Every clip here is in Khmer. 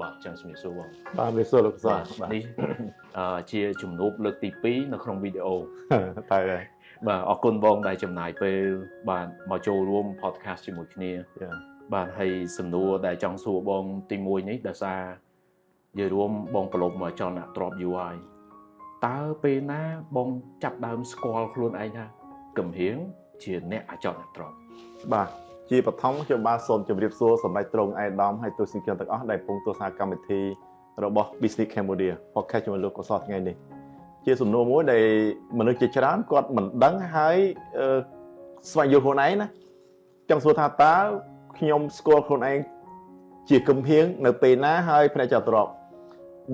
បាទចឹងជំរាបសួរបង បាទវាសួរលោកសា នេះជាជំនួបលើកទី2នៅក្នុងវីដេអូ តែ បាទអរគុណបងដែលចំណាយពេលបាទមកចូលរួម podcast ជាមួយគ្នាបាទហើយសំណួរដែលចង់សួរបងទី1នេះដោយសារនិយាយរួមបងប្រឡូកមកចលនាទ្របយូរហើយតើពេលណាបងចាប់ដើមស្គាល់ខ្លួនឯងថាកំហៀងជាអ្នកអចលនទ្រប បាទជាបឋមខ្ញុំបាទសូមជម្រាបសួរសម្ដេចត្រង់អេដាមហើយទស្សនិកជនទាំងអស់ដែលកំពុងទស្សនាកម្មវិធីរបស់ Business Cambodia podcast ជាមួយលោកកសលថ្ងៃនេះជាសំណួរមួយដែលមនុស្សជាច្រើនគាត់មិនដឹងហើយស្វែងយល់ខ្លួនឯងណាចង់សួរថាតើខ្ញុំស្គាល់ខ្លួនឯងជាកំហៀងនៅពេលណាហើយផ្នែកចត្រប់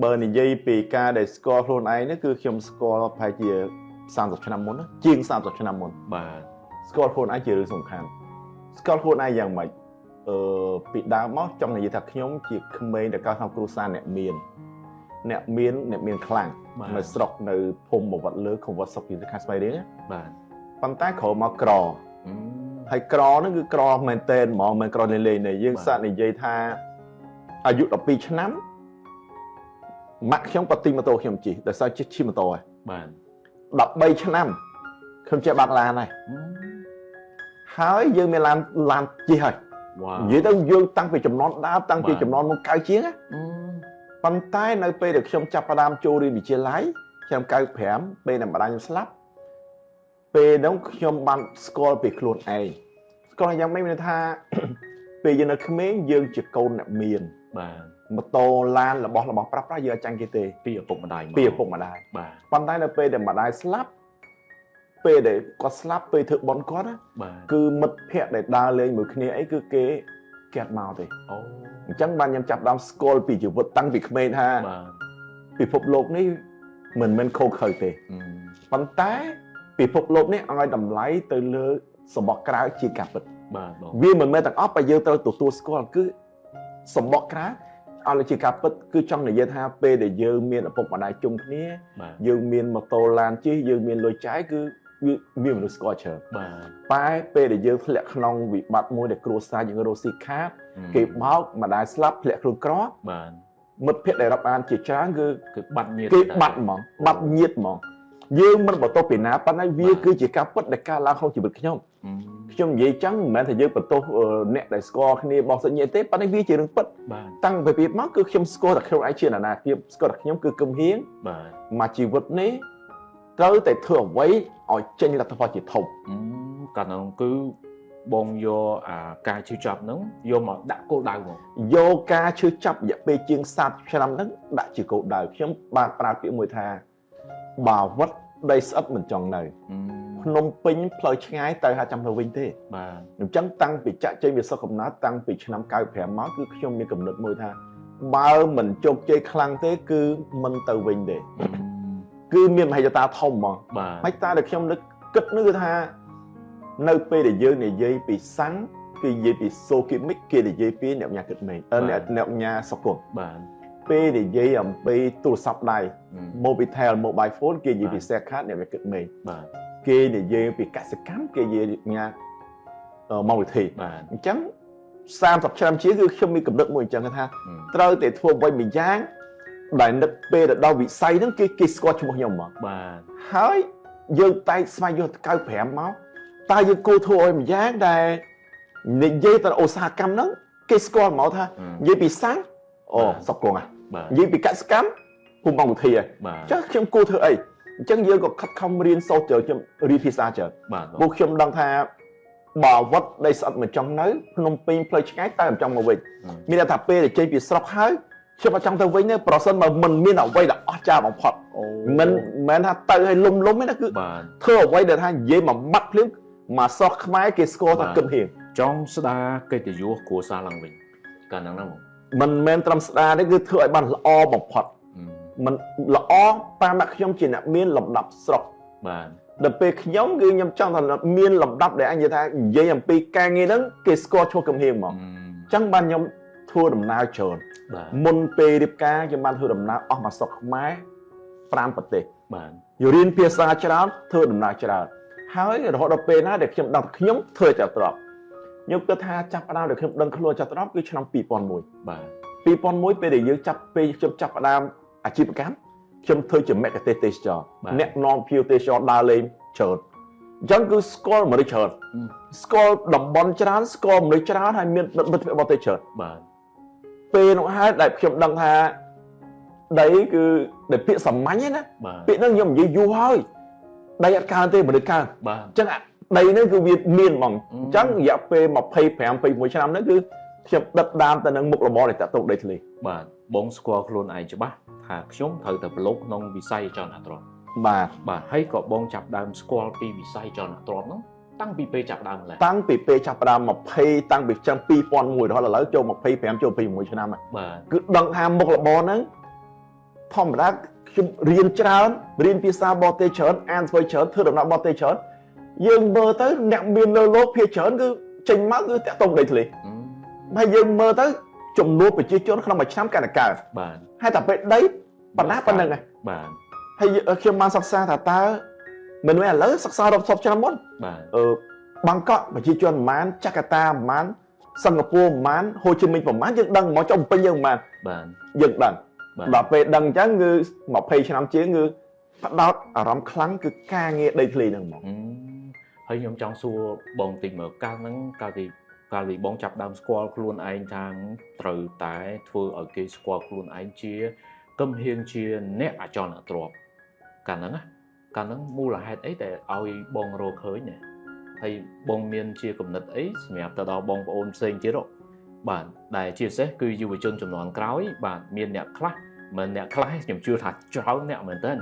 បើនិយាយពីការដែលស្គាល់ខ្លួនឯងនេះគឺខ្ញុំស្គាល់ប្រហែលជា30ឆ្នាំមុនណាជាង30ឆ្នាំមុនបាទស្គាល់ខ្លួនឯងជារឿងសំខាន់ស្គាល់ខ្លួនឯងយ៉ាងម៉េចពីដើមមកចង់និយាយថាខ្ញុំជាក្មេងដែលកើតក្នុងគ្រួសារអ្នកមានខ្លាំងនៅស្រុកនៅភូមិបវត្តលើខវត្តសុខពីខេត្តស្វាយរៀងបាទប៉ុន្តែក្រោយមកក្រហើយក្រហ្នឹងគឺក្រមែនតែនហ្មងមិនក្រលេងៗទេយើងសាកនិយាយថាអាយុ12ឆ្នាំម៉ាក់ខ្ញុំក៏ទិញម៉ូតូខ្ញុំជិះដោយសារជិះម៉ូតូហើយបាទ13ឆ្នាំខ្ញុំចេះបើកឡានហើយយើងមានឡានជិះហើយនិយាយទៅយើងតាំងពីចំនួនដើមតាំងពីចំនួនមក9ជាងប៉ុន្តែនៅពេលដែលខ្ញុំចាប់ផ្ដើមចូលរៀនវិទ្យាល័យឆ្នាំ95ពេលដែលម្ដាយខ្ញុំស្លាប់ពេលនោះខ្ញុំបានស្គាល់ពីខ្លួនឯងស្គាល់យ៉ាងម៉េចមានថាពេលយើងនៅក្មេងយើងជាកូនអ្នកមានបាទម៉ូតូឡានរបស់ប្រាស់យើងអត់ចាញ់គេទេពីឪពុកម្ដាយបាទប៉ុន្តែនៅពេលដែលម្ដាយស្លាប់ពេលដែលគាត់ស្លាប់ពេលធ្វើបន់គាត់គឺមិត្តភ័ក្តិដែលដើរលេងមួយគ្នាអីគឺគេអត់មកទេអញ្ចឹងបានខ្ញុំចាប់ដើមស្គាល់ពីជីវិតតាំងពីក្មេងថាពិភពលោកនេះមិនមែនខូចខើទេប៉ុន្តែពិភពលោកនេះឲ្យតម្លៃទៅលើសម្បកក្រៅជាការពិតវាមិនមែនទាំងអស់បើយើងត្រូវទទួលស្គាល់គឺសម្បកក្រៅឲ្យជាការពិតគឺចង់និយាយថាពេលដែលយើងមានឪពុកម្ដាយជុំគ្នាយើងមានម៉ូតូឡានជិះយើងមានលុយចាយគឺវាមនុស្សស្គាល់ច្រើនតែពេលដែលយើងធ្លាក់ក្នុងវិបត្តិមួយដែលគ្រួសារយើងរស់ស៊ីខាតគេបោកម្ដាយស្លាប់ធ្លាក់ខ្លួនក្រមិត្តភ័ក្តិដែលរាប់អានជាច្រើនគឺបាត់ញាតិគេបាត់ហ្មងបាត់ញាតិហ្មងយើងមិនបន្ទោសពីណាប៉ុន្តែវាគឺជាការពិតដែលកើតឡើងក្នុងជីវិតខ្ញុំនិយាយចឹងមិនមែនថាយើងបន្ទោសអ្នកដែលស្គាល់គ្នាបោះសាច់ញាតិទេប៉ុន្តែវាជារឿងពិតតាំងពីពីមកគឺខ្ញុំស្គាល់តែខ្លួនឯងជាណាភាពស្គាល់តែខ្ញុំគឺគឹមហៀងមកជីវិតនេះត្រូវតែធ្វើអ្វីឲ្យចេញលទ្ធផលជាធំកាលនោះគឺបងយកការឈឺចាប់ហ្នឹងយកមកដាក់គោលដៅមកយកការឈឺចាប់រយៈពេលជាង30ឆ្នាំហ្នឹងដាក់ជាគោលដៅខ្ញុំបានប្រើពាក្យមួយថាបាវត្តដីស្អិតមិនចង់នៅភ្នំពេញផ្លូវឆ្ងាយទៅហាចាំទៅវិញទេបាទអញ្ចឹងតាំងពីចាក់ចេញវាសុខកំណត់តាំងពីឆ្នាំ95មកគឺខ្ញុំមានកំណត់មួយថាបើមិនជោគជ័យខ្លាំងទេគឺមិនទៅវិញទេគឺមានមហិច្ឆតាធំហ្មងមហិច្ឆតាដែលខ្ញុំនឹកគិតនោះគឺថានៅពេលដែលយើងនិយាយពីសាំងគឺនិយាយពីសូគីមិកគេនិយាយពីអ្នកញ៉ាគិតមេអ្នកញ៉ាសុគន្ធបាទពេលនិយាយអំពីទូរស័ព្ទដៃ Mobitel Mobile Phone គេនិយាយពី Cellcard អ្នកគិតមេបាទគេនិយាយពីកសិកម្មគេនិយាយញ៉ាមកវិធីអញ្ចឹង30ឆ្នាំជាងគឺខ្ញុំមានកំណត់មួយអញ្ចឹងថាត្រូវតែធ្វើអ្វីមួយយ៉ាងដែលនឹកពេលទៅដល់វិស័យហ្នឹងគេស្គាល់ឈ្មោះខ្ញុំមកបាទហើយយើងតែស្វែងយល់95មកតើយើងគួរធ្វើឲ្យម្យ៉ាងដែលនិយាយទៅឧស្សាហកម្មហ្នឹងគេស្គាល់មកថានិយាយពីសាំងសុកគង់និយាយពីកសិកម្មភូមិអង្គវិធីចឹងខ្ញុំគួរធ្វើអីអញ្ចឹងយើងក៏ខិតខំរៀនសូត្រខ្ញុំរៀនភាសាច្រើនពួកខ្ញុំដឹងថាបើវត្តដីស្អិតមិនចង់នៅភ្នំពេញផ្លូវឆ្ងាយតែមិនចង់មកវិញមានថាពេលដែលចេញពីស្រុកហើយខ្ញុំអត់ចង់ទៅវិញទេប្រសិនបើមិនមានអ្វីដែលអស្ចារ្យបំផុតមិនមែនថាទៅឲ្យលំទេណាគឺធ្វើអ្វីដែលថានិយាយមួយម៉ាត់ភ្លាមមកស្រុកខ្មែរគេស្គាល់ថាគឹមហៀងចង់ស្ដារកិត្តិយសគ្រួសារឡើងវិញកាលហ្នឹងមិនមែនត្រឹមស្ដារទេគឺធ្វើឲ្យបានល្អបំផុតមិនល្អប៉ាម៉ាក់ខ្ញុំជាអ្នកមានលំដាប់ស្រុកបាទដល់ពេលខ្ញុំគឺខ្ញុំចង់ថាមានលំដាប់ដែលអញនិយាយថានិយាយអំពីការងារហ្នឹងគេស្គាល់ឈ្មោះគឹមហៀងហ្មងអញ្ចឹងបានខ្ញុំធ្វើដំណើរច្រើនមុនពេលរៀបការខ្ញុំបានធ្វើដំណើរអស់មកស្រុកខ្មែរ5ប្រទេសបាទរៀនភាសាច្រើនធ្វើដំណើរច្រើនហើយរហូតដល់ពេលណាដែលខ្ញុំដឹងខ្ញុំធ្វើចត្រប់ខ្ញុំគិតថាចាប់ផ្ដើមដែលខ្ញុំដឹងខ្លួនចត្រប់គឺឆ្នាំ2001បាទ ពីប៉ុនមួយពេលដែលយើងចាប់ពេលខ្ញុំចាប់ផ្ដើមអាជីវកម្មខ្ញុំធ្វើជាមេកាទេសចរអ្នកនាំភ្ញៀវទេសចរដើរលេងច្រើនអញ្ចឹងគឺស្គាល់មនុស្សច្រើនស្គាល់តំបន់ច្រើនស្គាល់មនុស្សច្រើនហើយមានមិត្តភក្តិបរទេសច្រើនបាទពេលនោះហើយដែលខ្ញុំដឹងថាដីគឺដែលពាក្យសាមញ្ញណាពាក្យហ្នឹងខ្ញុំនិយាយយូរហើយដីអត់កើទេមនុស្សកើបាទអញ្ចឹងដីហ្នឹងគឺវាមានហ្មងអញ្ចឹងរយៈពេល25 21ឆ្នាំហ្នឹងគឺខ្ញុំដិតដាមទៅនឹងមុខរបរដែលតាក់ទងដីធ្លីបាទបងស្គាល់ខ្លួនឯងច្បាស់ថាខ្ញុំត្រូវតែប្រឡូកក្នុងវិស័យចលនាទ្រព្យបាទហើយក៏បងចាប់ដើមស្គាល់ពីវិស័យចលនាទ្រព្យហ្នឹងតាំងពីពេលចាប់ដើមម្ល៉េះតាំងពីពេលចាប់ដើម20តាំងពីឆ្នាំ2001រហូតដល់ឥឡូវចូល25ចូល26ឆ្នាំបាទគឺដឹងថាមុខរបរហ្នឹងធម្មតាខ្ញុំរៀនច្រើនរៀនភាសាបរទេសច្រើនអានស្វ័យច្រើនធ្វើដំណើរបរទេសច្រើនយើងមើលទៅអ្នកមានលើលោកភាគច្រើនគឺចេញមកគឺតាក់ទងដីធ្លីហើយយើងមើលទៅចំនួនប្រជាជនក្នុងមួយឆ្នាំកាន់តែកើនបាទហើយតែពេលដីប៉ុណ្ណាប៉ុណ្្នឹងបាទហើយខ្ញុំបានសិក្សាថាតើមិនមែនឥឡូវសិក្សារាប់សិបឆ្នាំមុនបាទបាងកកប្រជាជនប្រហែលចាកាតាប្រហែលសិង្ហបុរីប្រហែលហូជីមិញប្រហែលយើងដឹងមកចុះពេញយើងប្រហែលបាទយើងដឹងដល់ពេលដឹងអញ្ចឹងគឺ20ឆ្នាំជាងគឺផ្ដោតអារម្មណ៍ខ្លាំងគឺការងារដីធ្លីហ្នឹងហ្មងហើយខ្ញុំចង់សួរបងតិចមើលកាលហ្នឹងកាលពីបងចាប់ដើមស្គាល់ខ្លួនឯងថាត្រូវតែធ្វើឲ្យគេស្គាល់ខ្លួនឯងជាគំហៀងជាអ្នកអចលនទ្រព្យកាលហ្នឹងមូលហេតុអីដែលឲ្យបងរកឃើញណាហើយបងមានជាគំនិតអីសម្រាប់ទៅដល់បងប្អូនផ្សេងទៀតបាទដែលជាពិសេសគឺយុវជនជំនាន់ក្រោយបាទមានអ្នកខ្លះមិនអ្នកខ្លះខ្ញុំជឿថាច្រើនអ្នកមែនតើ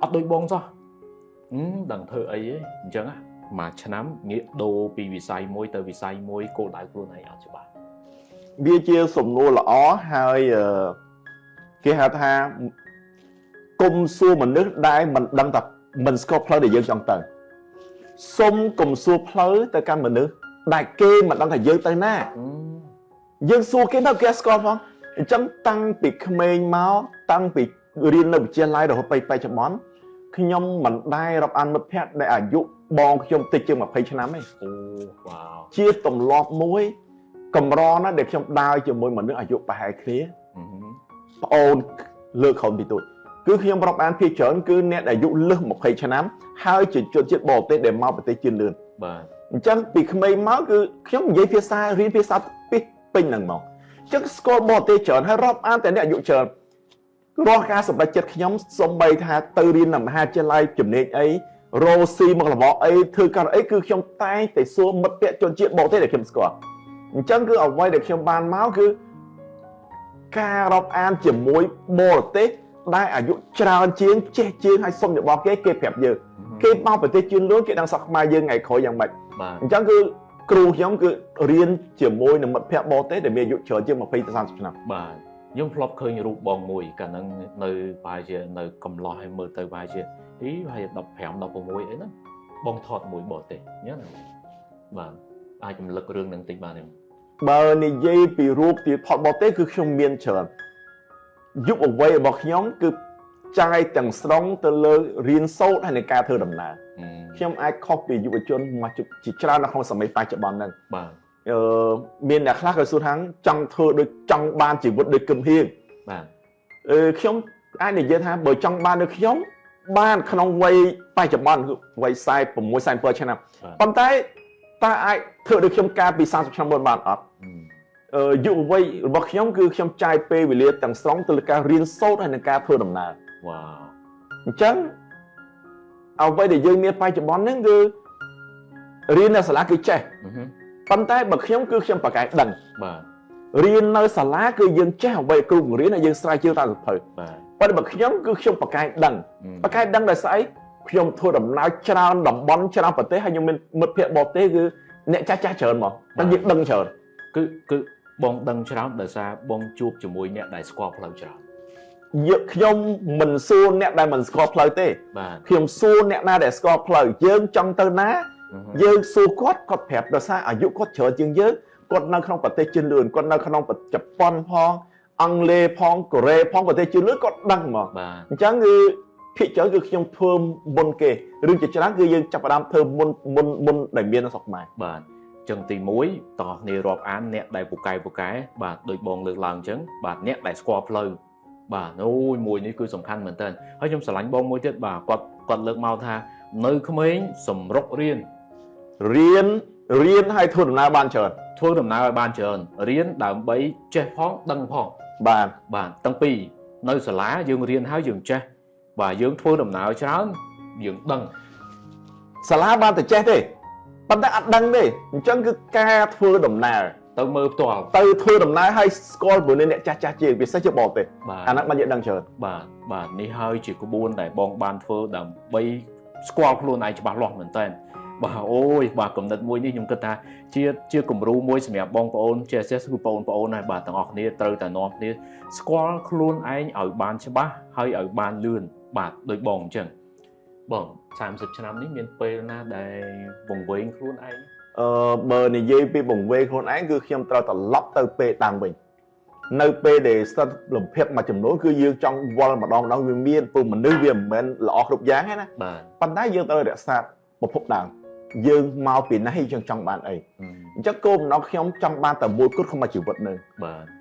អត់ដូចបងសោះដឹងធ្វើអីទេអញ្ចឹងមួយឆ្នាំងាកដូរពីវិស័យមួយទៅវិស័យមួយគោលដៅខ្លួនឯងអត់ច្បាស់វាជាសំណួរល្អហើយគេហៅថាគុំសួរមនុស្សដែលមិនដឹងថាមិនស្គាល់ផ្លូវដែលយើងចង់ទៅសុំគុំសួរផ្លូវទៅកាន់មនុស្សដែលគេមិនដឹងថាយើងទៅណាយើងសួរគេទៅគេស្គាល់ផងអញ្ចឹងតាំងពីក្មេងមកតាំងពីរៀននៅវិទ្យាល័យរហូតបច្ចុប្បន្នខ្ញុំមិនដែលរាប់អានមិត្តភក្តិដែលអាយុបងខ្ញុំតិចជាង20ឆ្នាំទេអូវ៉ាវជាទម្លាប់មួយកម្រណាស់ដែលខ្ញុំដើរជាមួយមនុស្សអាយុប្រហែលគ្នាប្អូនលើកក្រោមពីទូចគឺខ្ញុំរាប់អានភាគច្រើនគឺអ្នកដែលអាយុលើស20ឆ្នាំហើយជាជនជាតិបរទេសដែលមកប្រទេសជឿនលឿនបាទអញ្ចឹងពីក្មេងមកគឺខ្ញុំនិយាយភាសារៀនភាសាពេញហ្នឹងមកអញ្ចឹងស្គាល់បរទេសច្រើនហើយរាប់អានតែអ្នកអាយុច្រើនរាល់ការសម្រេចចិត្តខ្ញុំសំបីថាទៅរៀននៅមហាវិទ្យាល័យចំណេញអីរ៉ូស៊ីមករបបអីធ្វើការអីគឺខ្ញុំតែងតែសួរមិត្តភក្តិជនជាតិបរទេសដែលខ្ញុំស្គាល់អញ្ចឹងគឺអ្វីដែលខ្ញុំបានមកគឺការរាប់អានជាមួយបរទេសដែលអាយុច្រើនជាងចេះជាងហើយសុំយោបល់គេប្រាប់យើងគេមកប្រទេសជឿនលឿនគេដឹងសក់ខ្មែរយើងថ្ងៃក្រោយយ៉ាងម៉េចអញ្ចឹងគឺគ្រូខ្ញុំគឺរៀនជាមួយនឹងមិត្តភក្តិបរទេសដែលមានអាយុច្រើនជាង20ទៅ30ឆ្នាំបាទខ្ញុំធ្លាប់ឃើញរូបបងមួយកាលហ្នឹងនៅប្រហែលជានៅកំឡោះឲ្យមើលទៅប្រហែលជាប្រហែល15 16អីហ្នឹងបងថតមួយបរទេសញ៉ឹងបាទអាចរំលឹករឿងហ្នឹងតិចបានទេបើនិយាយពីរូបទីថតបរទេសគឺខ្ញុំមានច្រើនយុវវ័យរបស់ខ្ញុំគឺចាយទាំងស្រុងទៅលើរៀនសូត្រហើយនឹងការធ្វើដំណើរខ្ញុំអាចខុសពីយុវជនមកជាច្រើននៅក្នុងសម័យបច្ចុប្បន្នហ្នឹងបាទមានអ្នកខ្លះក៏សួរថាចង់ធ្វើដូចចង់បានជីវិតដូចគឹមហៀងបាទខ្ញុំអាចនិយាយថាបើចង់បានដូចខ្ញុំបានក្នុងវ័យបច្ចុប្បន្នគឺវ័យ46 47ឆ្នាំប៉ុន្តែតើអាចធ្វើដូចខ្ញុំកាលពី30ឆ្នាំមុនបានអត់យុវវ័យរបស់ខ្ញុំគឺខ្ញុំចាយពេលវេលាទាំងស្រុងទៅលើការរៀនសូត្រហើយនឹងការធ្វើដំណើរវ៉ាវអញ្ចឹងអ្វីដែលយើងមានបច្ចុប្បន្នហ្នឹងគឺរៀននៅសាលាគឺចេះប៉ុន្តែបើខ្ញុំគឺខ្ញុំប្រកែកដឹងបាទរៀននៅសាលាគឺយើងចេះអ្វីគ្រូបង្រៀនហើយយើងស្រាវជ្រាវតាមសៀវភៅបាទប៉ុន្តែបើខ្ញុំគឺខ្ញុំប្រកែកដឹងដោយស្អីខ្ញុំធ្វើដំណើរច្រើនតំបន់ច្រើនប្រទេសហើយខ្ញុំមានមិត្តភក្តិបរទេសគឺអ្នកចាស់ច្រើនមកតែយើងដឹងច្រើនគឺបងដឹងច្រើនដោយសារបងជួបជាមួយអ្នកដែលស្គាល់ផ្លូវច្រើនខ្ញុំមិនសួរអ្នកដែលមិនស្គាល់ផ្លូវទេខ្ញុំសួរអ្នកណាដែលស្គាល់ផ្លូវយើងចង់ទៅណាយើងសួរគាត់ប្រាប់ដោយសារអាយុគាត់ច្រើនជាងយើងគាត់នៅក្នុងប្រទេសជឿនលឿនគាត់នៅក្នុងជប៉ុនផងអង់គ្លេសផងកូរ៉េផងប្រទេសជឿនលឿនគាត់ដឹងមកអញ្ចឹងគឺភាគច្រើនគឺខ្ញុំធ្វើមុនគេរឿងជាច្រើនគឺយើងចាប់ផ្ដើមធ្វើមុនដែលមាននៅស្រុកខ្មែរបាទ ចឹងទី1តោះនេះរាប់អានអ្នកដែលពូកែបាទដូចបងលើកឡើងចឹងបាទអ្នកដែលស្គាល់ផ្លូវបាទអូយមួយនេះគឺសំខាន់មែនតើហើយខ្ញុំស្រឡាញ់បងមួយទៀតបាទគាត់លើកមកថានៅក្មេងសម្រុករៀនឲ្យធ្វើដំណើរបានច្រើនរៀនដើម្បីចេះផងដឹងផងបាទទាំងពីរនៅសាលាយើងរៀនហើយយើងចេះបាទយើងធ្វើដំណើរច្រើនយើងដឹងសាលាបានតែចេះទេប៉ុន្តែអត់ដឹងទេអញ្ចឹងគឺការធ្វើដំណើរទៅមើលផ្ទាល់ទៅធ្វើដំណើរឲ្យស្គាល់ព្រោះអ្នកចាស់ជាងពិសេសជាបរទេសអាហ្នឹងបានយើងដឹងច្រើនបាទនេះហើយជាក្បួនដែលបងបានធ្វើដើម្បីស្គាល់ខ្លួនឯងច្បាស់លាស់មែនតើបាទអូយបាទកំណត់មួយនេះខ្ញុំគិតថាជាគំរូមួយសម្រាប់បងប្អូនជាពិសេសគឺបងប្អូនហើយបាទទាំងអស់គ្នាត្រូវតែនាំគ្នាស្គាល់ខ្លួនឯងឲ្យបានច្បាស់ហើយឲ្យបានលឿនបាទដូចបងអញ្ចឹងបង30ឆ្នាំនេះមានពេលណាដែលបង្វែងខ្លួនឯងបើនិយាយពីបង្វែងខ្លួនឯងគឺខ្ញុំត្រូវត្រឡប់ទៅពេលដើមវិញនៅពេលដែលស្ថិតលំភាកមួយចំនួនគឺយើងចង់វល់ម្ដងវាមានព្រោះមនុស្សវាមិនមែនល្អគ្រប់យ៉ាងទេណាប៉ុន្តែយើងត្រូវរក្សាប្រភពដើមយើងមកពីណាយើងចង់បានអីអញ្ចឹងគោលបំណងខ្ញុំចង់បានតែមួយគត់ក្នុងជីវិតនឹង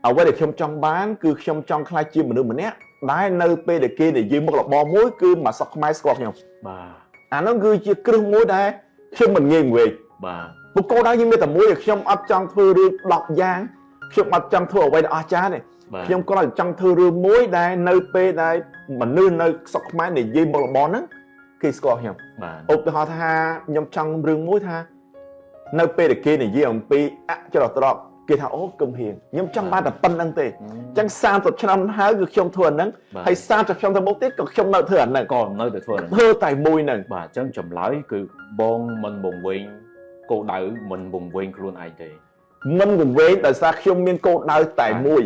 អ្វីដែលខ្ញុំចង់បានគឺខ្ញុំចង់ក្លាយជាមនុស្សម្នាក់ដែលនៅពេលដែលគេនិយាយមុខរបរមួយគឺមកសក់ខ្មែរស្គាល់ខ្ញុំបាទអានោះគឺជាគ្រឹះមួយដែលខ្ញុំមិនងាយវេកបាទបុគ្គលដែរយើងមានតែមួយខ្ញុំអត់ចង់ធ្វើរឿង10យ៉ាងខ្ញុំអត់ចង់ធ្វើអ្វីដែលអស្ចារ្យទេខ្ញុំគ្រាន់តែចង់ធ្វើរឿងមួយដែលនៅពេលដែលមនុស្សនៅសក់ខ្មែរនិយាយមុខរបរហ្នឹងគេស្គាល់ខ្ញុំឧទាហរណ៍ថាខ្ញុំចង់រឿងមួយថានៅពេលដែលគេនិយាយអំពីអចលត្រប់គេថាអូគឹមហៀងខ្ញុំចង់បានតែប៉ុណ្្នឹងទេអញ្ចឹង30ឆ្នាំហើយគឺខ្ញុំធ្វើអាហ្នឹងហើយ30ឆ្នាំទៅមុខទៀតក៏ខ្ញុំនៅធ្វើអាហ្នឹងក៏នៅតែធ្វើតែមួយហ្នឹងបាទអញ្ចឹងចម្លើយគឺបងមិនបង្វែងគោលដៅមិនបង្វែងខ្លួនឯងទេមិនបង្វែងដោយសារខ្ញុំមានគោលដៅតែមួយ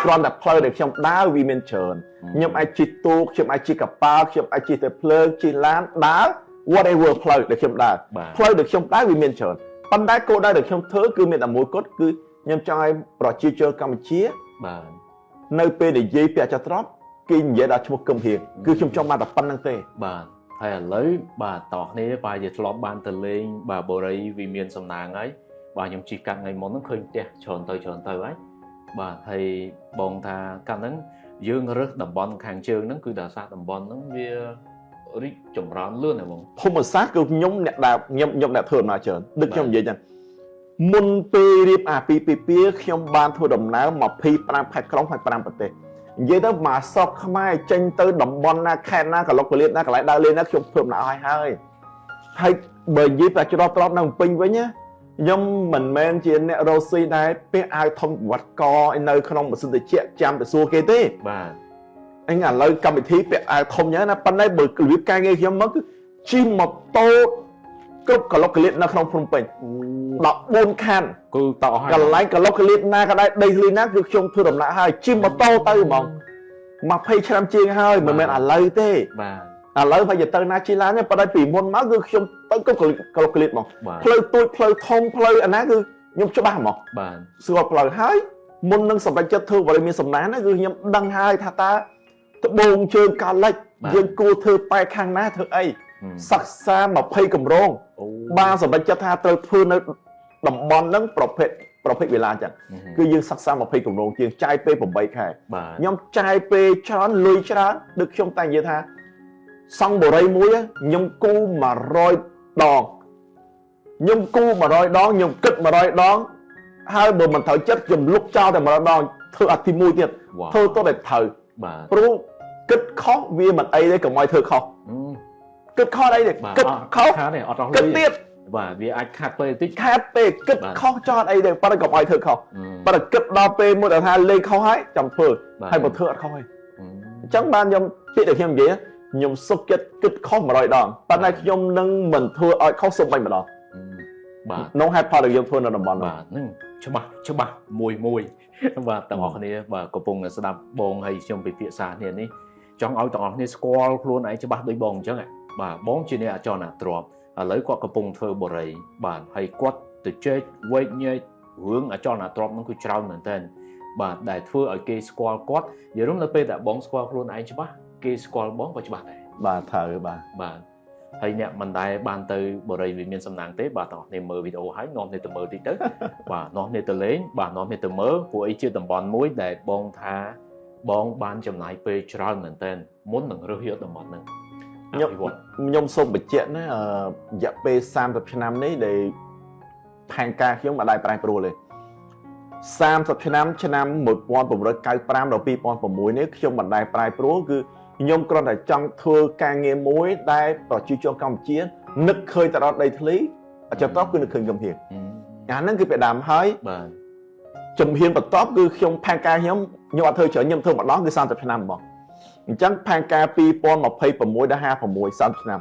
គ្រាន់តែផ្លូវដែលខ្ញុំដើរវាមានច្រើនខ្ញុំអាចជិះទូកខ្ញុំអាចជិះកប៉ាល់ខ្ញុំអាចជិះទៅភ្លើងជិះឡានដើរ whatever ផ្លូវដែលខ្ញុំដើរផ្លូវដែលខ្ញុំដើរវាមានច្រើនប៉ុន្តែគោលដៅដែលខ្ញុំធ្វើគឺមានតែមួយគត់គឺខ្ញុំចង់ឲ្យប្រជាជនកម្ពុជាបាទនៅពេលនិយាយពាក្យចត្រប់គេនិយាយដល់ឈ្មោះគឹមហៀងគឺខ្ញុំចង់បានតែប៉ុណ្្នឹងទេបាទហើយឥឡូវបាទតោះគ្នាបាទជាធ្លាប់បានទៅលេងបាទបូរីវាមានសំណាងហើយបាទខ្ញុំជិះកាត់ថ្ងៃមុនហ្នឹងឃើញផ្ទះច្រើនទៅហើយបាទហើយបងថាកាត់ហ្នឹងយើងរើសតំបន់ខាងជើងហ្នឹងគឺដោយសារតំបន់ហ្នឹងវារីកចម្រើនលឿនហ៎បងភូមិសាស្ត្រគឺខ្ញុំអ្នកដែលខ្ញុំអ្នកធ្វើដំណើរច្រើនដូចខ្ញុំនិយាយចឹងមុនពេលរៀបអាពីខ្ញុំបានធ្វើដំណើរ25ខេត្តក្រុងហើយ5ប្រទេសនិយាយទៅមកស្រុកខ្មែរចេញទៅតំបន់ណាខេត្តណាកលុកកលៀតណាកន្លែងដើរលេងណាខ្ញុំធ្វើដំណើរហើយបើនិយាយតែច្រត់ត្រប់នៅភ្នំពេញវិញណាខ្ញុំមិនមែនជាអ្នករស់ស៊ីដែរពាក់អាវធំវត្តកនៅក្នុងម៉ាស៊ីនត្រជាក់ចាំទៅសួរគេទេបាទអញឥឡូវកម្មវិធីពាក់អាវធំយ៉ាងណាប៉ុន្តែបើរបៀបការងារខ្ញុំមកគឺជិះម៉ូតូគ្រប់កលុកកលៀតនៅក្នុងភ្នំពេញ14ខណ្ឌគឺតោះហើយកន្លែងកលុកកលៀតណាក៏ដែរដីធ្លីណាគឺខ្ញុំធ្វើដំណើរហើយជិះម៉ូតូទៅហ្មង20ឆ្នាំជាងហើយមិនមែនឥឡូវទេបាទឥឡូវបើទៅណាជិះឡានប៉ុន្តែពីមុនមកគឺខ្ញុំទៅគ្រប់កលុកកលៀតហ្មងផ្លូវទូចផ្លូវធំផ្លូវអាណាគឺខ្ញុំច្បាស់ហ្មងបាទស្គាល់ផ្លូវហើយមុននឹងសម្រេចចិត្តធ្វើបរិមានសំណាងណាគឺខ្ញុំដឹងហើយថាតើត្បូងជើងកាលិចយើងគួរធ្វើបែកខាងណាធ្វើអីសិក្សា20គម្រោងបានសម្រេចចិត្តថាត្រូវធ្វើនៅតំបន់ហ្នឹងប្រភេទវេលាចឹងគឺយើងសិក្សា20គម្រោងជាងចាយពេល8ខែខ្ញុំចាយពេលច្រើនលុយច្រើនដូចខ្ញុំតែនិយាយថាសង់បូរីមួយខ្ញុំគូ100ដងខ្ញុំគូ100ដងខ្ញុំគិត100ដងហើយបើមិនត្រូវចិត្តខ្ញុំលុបចោលតែ100ដងធ្វើអត់ទី1ទៀតធ្វើទៅតែត្រូវព្រោះគិតខុសវាមិនអីទេកុំឲ្យធ្វើខុសគិតខុសអីទេគិតខុសខាតទេអត់រស់លុយគិតទៀតបាទវាអាចខាត់ពេលតិចខាត់ពេលគិតខុសចោលអីទេប៉ុន្តែកុំឲ្យធ្វើខុសប៉ុន្តែគិតដល់ពេលមួយដែលថាលេខខុសហើយចាំធ្វើហើយបើធ្វើអត់ខុសទេអញ្ចឹងបានខ្ញុំពាក្យដែលខ្ញុំនិយាយខ្ញុំសុខចិត្តគិតខុស100ដងប៉ុន្តែខ្ញុំនឹងមិនធ្វើឲ្យខុសសូម្បីម្ដងបាទនោះហេតុផលដែលយើងធ្វើនៅតំបន់បាទហ្នឹងច្បាស់មួយបាទទាំងអស់គ្នាបាទកំពុងស្ដាប់បងហើយខ្ញុំពិភាក្សាគ្នានេះចង់ឲ្យទាំងអស់គ្នាស្គាល់ខ្លួនឯងច្បាស់ដូចបងអញ្ចឹងបាទបងជាអ្នកអចលនទ្រព្យឥឡូវគាត់កំពុងធ្វើបរិយបាទហើយគាត់ទៅជែកវែកញែករឿងអចលនទ្រព្យហ្នឹងគឺច្រើនមែនតើបាទដែលធ្វើឲ្យគេស្គាល់គាត់និយាយរួមនៅពេលដែលបងស្គាល់ខ្លួនឯងច្បាស់គេស្គាល់បងក៏ច្បាស់ដែរបាទត្រូវបាទ hay nè mình đại ban từ bờ đây vì miền sầm nang tế bà tỏ nên mở video hái non nên từ mở tí tới bà non nên từ lấy bà non nên từ mở của ấy chưa tầm bòn muối để bong tha bong ban chấm lại về trao mình tên muốn đừng rơi hiệu tầm bòn nữa nhom sôm bịch chuyện đấy dạ pe sam tập năm đấy để hàng ca khi mà đại prai proเลยsam tập năm một ponผมrồi cài pram đầu pi ponผมmuối đấy khi mà đại prai proคือញោមគ្រាន់តែចង់ធ្វើការងារមួយដែលប្រជាជនកម្ពុជានឹកឃើញទៅដល់ដីធ្លីចុះតបគឺនឹកឃើញចំហៀងអាហ្នឹងគឺពេលដើមហើយបាទចំហៀងបន្ទាប់គឺខ្ញុំផែនការខ្ញុំអត់ធ្វើច្រើនខ្ញុំធ្វើម្ដងគឺ30ឆ្នាំហ្មងអញ្ចឹងផែនការ2026ដល់56 30ឆ្នាំ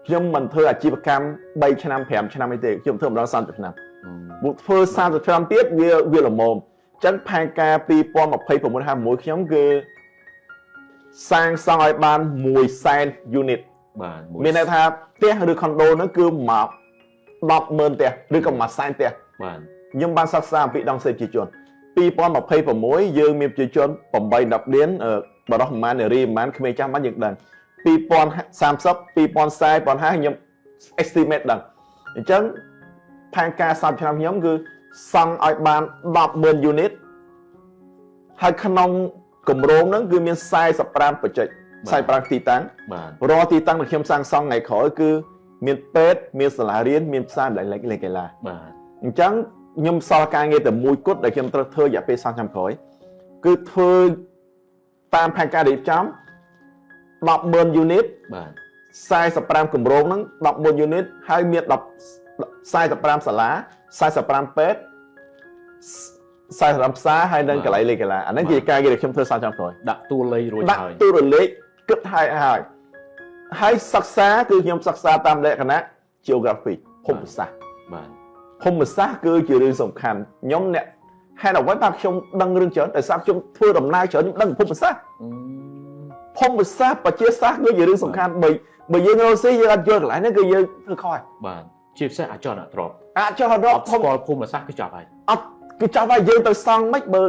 ខ្ញុំមិនធ្វើអាជីវកម្ម3ឆ្នាំ5ឆ្នាំអីទេខ្ញុំធ្វើម្ដង30ឆ្នាំមកធ្វើ30ឆ្នាំទៀតវាល្មមអញ្ចឹងផែនការ2026 56ខ្ញុំគឺសាងសង់ឲ្យបាន100,000 unit បាទមានន័យថាផ្ទះឬខុនដូហ្នឹងគឺមក10,000ផ្ទះឬក៏100,000ផ្ទះបាទខ្ញុំបានសិក្សាអំពីដងសេដ្ឋកិច្ចជន2026យើងមានប្រជាជន8-10លានបរិសុទ្ធប្រមាណនារីប្រមាណក្មេងចាស់បានយើងដឹង2030 2040 2050ខ្ញុំ estimate ដឹងអញ្ចឹងផែនការ30ឆ្នាំខ្ញុំគឺសង់ឲ្យបាន10,000 unit ហើយក្នុងគម្រោងហ្នឹងគឺមាន45បច្ចេក45ទីតាំងបាទរាល់ទីតាំងដែលខ្ញុំសាងសង់ថ្ងៃក្រោយគឺមានពេទ្យមានសាលារៀនមានផ្សារលេខកីឡាបាទអញ្ចឹងខ្ញុំសល់ការងារតែមួយគត់ដែលខ្ញុំត្រូវធ្វើរយៈពេល30ឆ្នាំក្រោយគឺធ្វើតាមផែនការរៀបចំ10,000 unit បាទ45គម្រោងហ្នឹង10,000 unit ហើយមាន45សាលា45ពេទ្យ40ផ្សារហើយនឹងកន្លែងលេខកីឡាអាហ្នឹងជាការងារដែលខ្ញុំធ្វើ30ឆ្នាំក្រោយដាក់តួលេខរួចហើយដាក់តួលេខគិតហើយសិក្សាគឺខ្ញុំសិក្សាតាមលក្ខណៈ geography ភូមិសាស្ត្របាទភូមិសាស្ត្រគឺជារឿងសំខាន់ខ្ញុំអ្នកហេតុអ្វីបាទខ្ញុំដឹងរឿងច្រើនតែសារខ្ញុំធ្វើដំណើរច្រើនខ្ញុំដឹងភូមិសាស្ត្រប្រជាសាស្ត្រគឺជារឿងសំខាន់បើយើងរកស៊ីយើងអត់យល់កន្លែងហ្នឹងគឺយើងធ្វើខុសហើយបាទជាពិសេសអាចចរទ្របស្គាល់ភូមិសាស្ត្រគឺចប់ហើយអត់គឺចង់ឲ្យយើងទៅសង់មិនបើ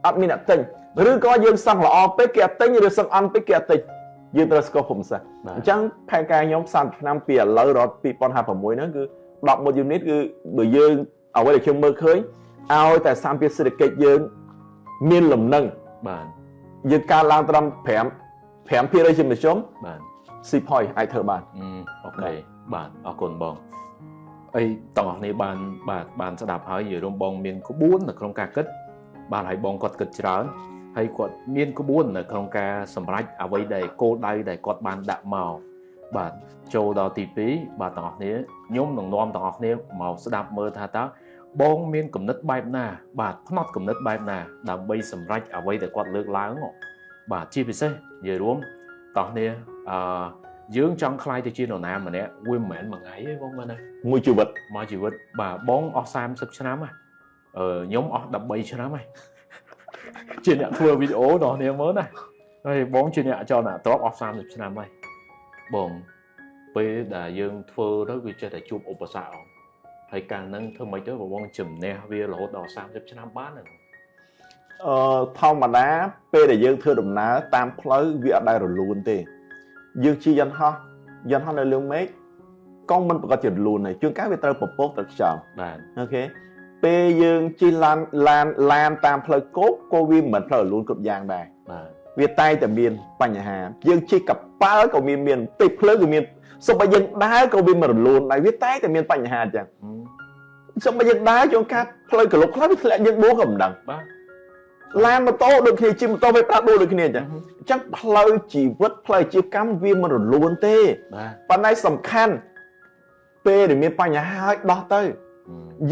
អត់មានអ្នកទិញឬក៏យើងសង់ល្អពេកគេអត់ទិញឬសង់អន់ពេកគេអត់ទិញយើងត្រូវស្គាល់ភូមិសាស្ត្រអញ្ចឹងផែនការខ្ញុំ30ឆ្នាំពីឥឡូវដល់2056ហ្នឹងគឺ11 unit គឺបើយើងអ្វីដែលខ្ញុំមើលឃើញឲ្យតែសម្ភារសេដ្ឋកិច្ចយើងមានលំនឹងបាទយើងការឡើងត្រឹម5% ជាមធ្យមបាទស៊ីផយអាចធ្វើបានអូខេបាទអរគុណបងអីតោះនេះបានស្ដាប់ហើយនិយាយរួមបងមានក្បួននៅក្នុងការគិតបានឲ្យបងគាត់គិតច្រើនហើយគាត់មានក្បួននៅក្នុងការសម្រេចអ្វីដែលគោលដៅដែលគាត់បានដាក់មកបាទចូលដល់ទី2បាទទាំងអស់គ្នាខ្ញុំនឹងនាំទាំងអស់គ្នាមកស្ដាប់មើលថាតើបងមានគំនិតបែបណាបាទផ្នត់គំនិតបែបណាដើម្បីសម្រេចអ្វីដែលគាត់លើកឡើងបាទជាពិសេសនិយាយរួមទាំងអស់គ្នាយើងចង់ខ្លាយទៅជានរណាម្នាក់វាមិនមែនមួយថ្ងៃទេបងមែនទេមួយជីវិតបាទបងអស់30ឆ្នាំហើយខ្ញុំអស់13ឆ្នាំហើយជាអ្នកធ្វើវីដេអូដល់គ្នាមើលណាហើយបងជាអ្នកចលនាទ្របអស់30ឆ្នាំហើយបងពេលដែលយើងធ្វើទៅវាចេះតែជួបឧបសគ្គហើយការហ្នឹងធ្វើម៉េចទៅបងជំនះវារហូតដល់30ឆ្នាំបានហ្នឹងធម្មតាពេលដែលយើងធ្វើដំណើរតាមផ្លូវវាអត់ដែលរលូនទេយើងជិះយន្តហោះនៅលើមេឃកង់មិនប្រកាសជារលូនទេជួនកាលវាត្រូវពពកត្រូវខ្យល់បាទអូខេពេលយើងជិះឡានតាមផ្លូវគោកក៏វាមិនផ្លូវរលូនគ្រប់យ៉ាងដែរបាទវាតែតែមានបញ្ហាយើងជិះកប៉ាល់ក៏មានតិចភ្លើងក៏មានសូម្បីយើងដើរក៏វាមិនរលូនដែរវាតែតែមានបញ្ហាអញ្ចឹងសូម្បីយើងដើរជួនកាលផ្លូវក្លុកខ្លះវាធ្លាក់យើងដួលក៏មិនដឹងបាទឡានម៉ូតូដូចគ្នាជិះម៉ូតូវាប្រាប់ដូចគ្នាអញ្ចឹងផ្លូវជីវិតផ្លូវអាជីវកម្មវាមិនរលូនទេប៉ុន្តែសំខាន់ពេលដែលមានបញ្ហាហើយដោះទៅ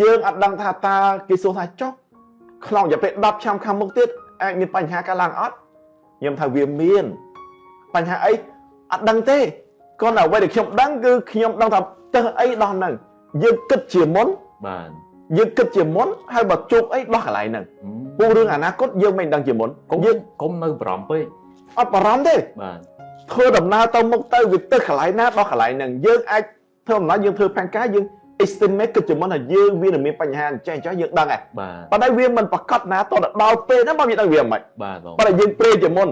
យើងអត់ដឹងថាតើគេសួរថាចុះក្នុងរយៈពេល10ឆ្នាំខាងមុខទៀតអាចមានបញ្ហាកើតឡើងអត់ខ្ញុំថាវាមានបញ្ហាអីអត់ដឹងទេគ្រាន់តែអ្វីដែលខ្ញុំដឹងគឺខ្ញុំដឹងថាទៅអីដោះហ្នឹងយើងគិតជាមុនបាទយើងគិតជាមុនហើយបើជោគអីដោះកន្លែងហ្នឹងពូរឿងអនាគតយើងមិនដឹងជាមុនយើងកុំនៅបារម្ភពេកអត់បារម្ភទេបាទធ្វើដំណើរទៅមុខទៅវាទៅកន្លែងណាដោះកន្លែងហ្នឹងយើងអាចធ្វើដំណើរយើងធ្វើផែនការយើង estimate គិតជាមុនថាយើងវានឹងមានបញ្ហាអញ្ចឹងយើងដឹងហើយប៉ុន្តែវាមិនប្រកាសណាតដល់ពេលហ្នឹងមកយើងដឹងវាមិនបាទប៉ុន្តែយើងព្រេងជាមុន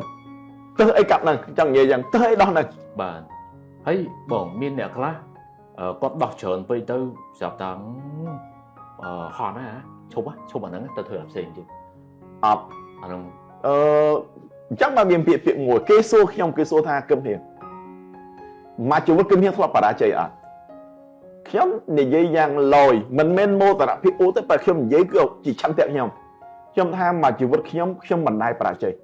ទៅអីកាប់ហ្នឹងចង់និយាយយ៉ាងទៅអីដោះហ្នឹងបាទ hay bọn miền nẹt lá có đọc trợn với tôi dạo tháng họ nói hả chụp bản nắng tôi thử làm gì chứ chắc mà miền Việt ngồi kê xô khi ông kê xô tha cơm hiền mà chúng cơm hiền thôi bà chạy à khi ông này dây dàng lòi mình men mô tả phía ô tới bà khi ông giấy cứ chỉ chăn tẹo nhau khi ông tha mà chúng khi ông mình đai bà chạy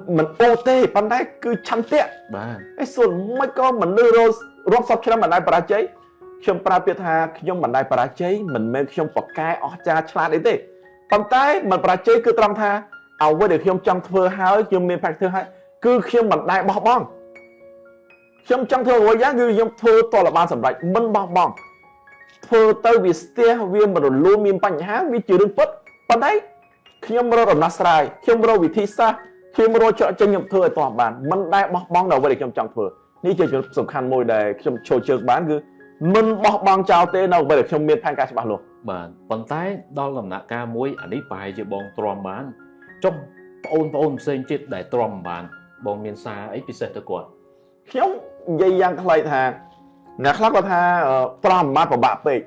mình ô tê bàn đai cứ chăn tẹo cái xuân mấy con mình đưa rốt sắp khi mình đai bà chạy khi ông bà biết tha khi ông mình đai bà chạy mình men khi ông bọc cái ở cha chla đấy tê bàn tay mình bà chạy cứ trăng thaเอาไว้เดี๋ยวខ្ញុំចង់ធ្វើហើយខ្ញុំមានផាក់ធ្វើហើយគឺខ្ញុំមិនដែលបោះបង់ខ្ញុំចង់ធ្វើអ្វីយ៉ាងគឺខ្ញុំធ្វើតលបានសម្រេចមិនបោះបង់ធ្វើទៅវាស្ទះវាមិនរលូនមានបញ្ហាវាជារឿងពិតប៉ុន្តែខ្ញុំរកដំណោះស្រាយខ្ញុំរកវិធីសាស្ត្រខ្ញុំរកច្រកចេញខ្ញុំធ្វើឲ្យតបបានមិនដែលបោះបង់ដល់អ្វីដែលខ្ញុំចង់ធ្វើនេះជាចំណុចសំខាន់មួយដែលខ្ញុំចូលជើងបានគឺមិនបោះបង់ចោលទេនៅអ្វីដែលខ្ញុំមានផែនការច្បាស់លាស់បាទប៉ុន្តែដល់ដំណាក់កាលមួយអានេះប្រហែលជាបងទ្រាំបានចុះបងផ្សេងចិត្តដែលទ្រាំបានបងមានសារអីពិសេសទៅគាត់ខ្ញុំនិយាយយ៉ាងខ្លីថាអ្នកខ្លះគាត់ថាទ្រាំបានពិបាកពេក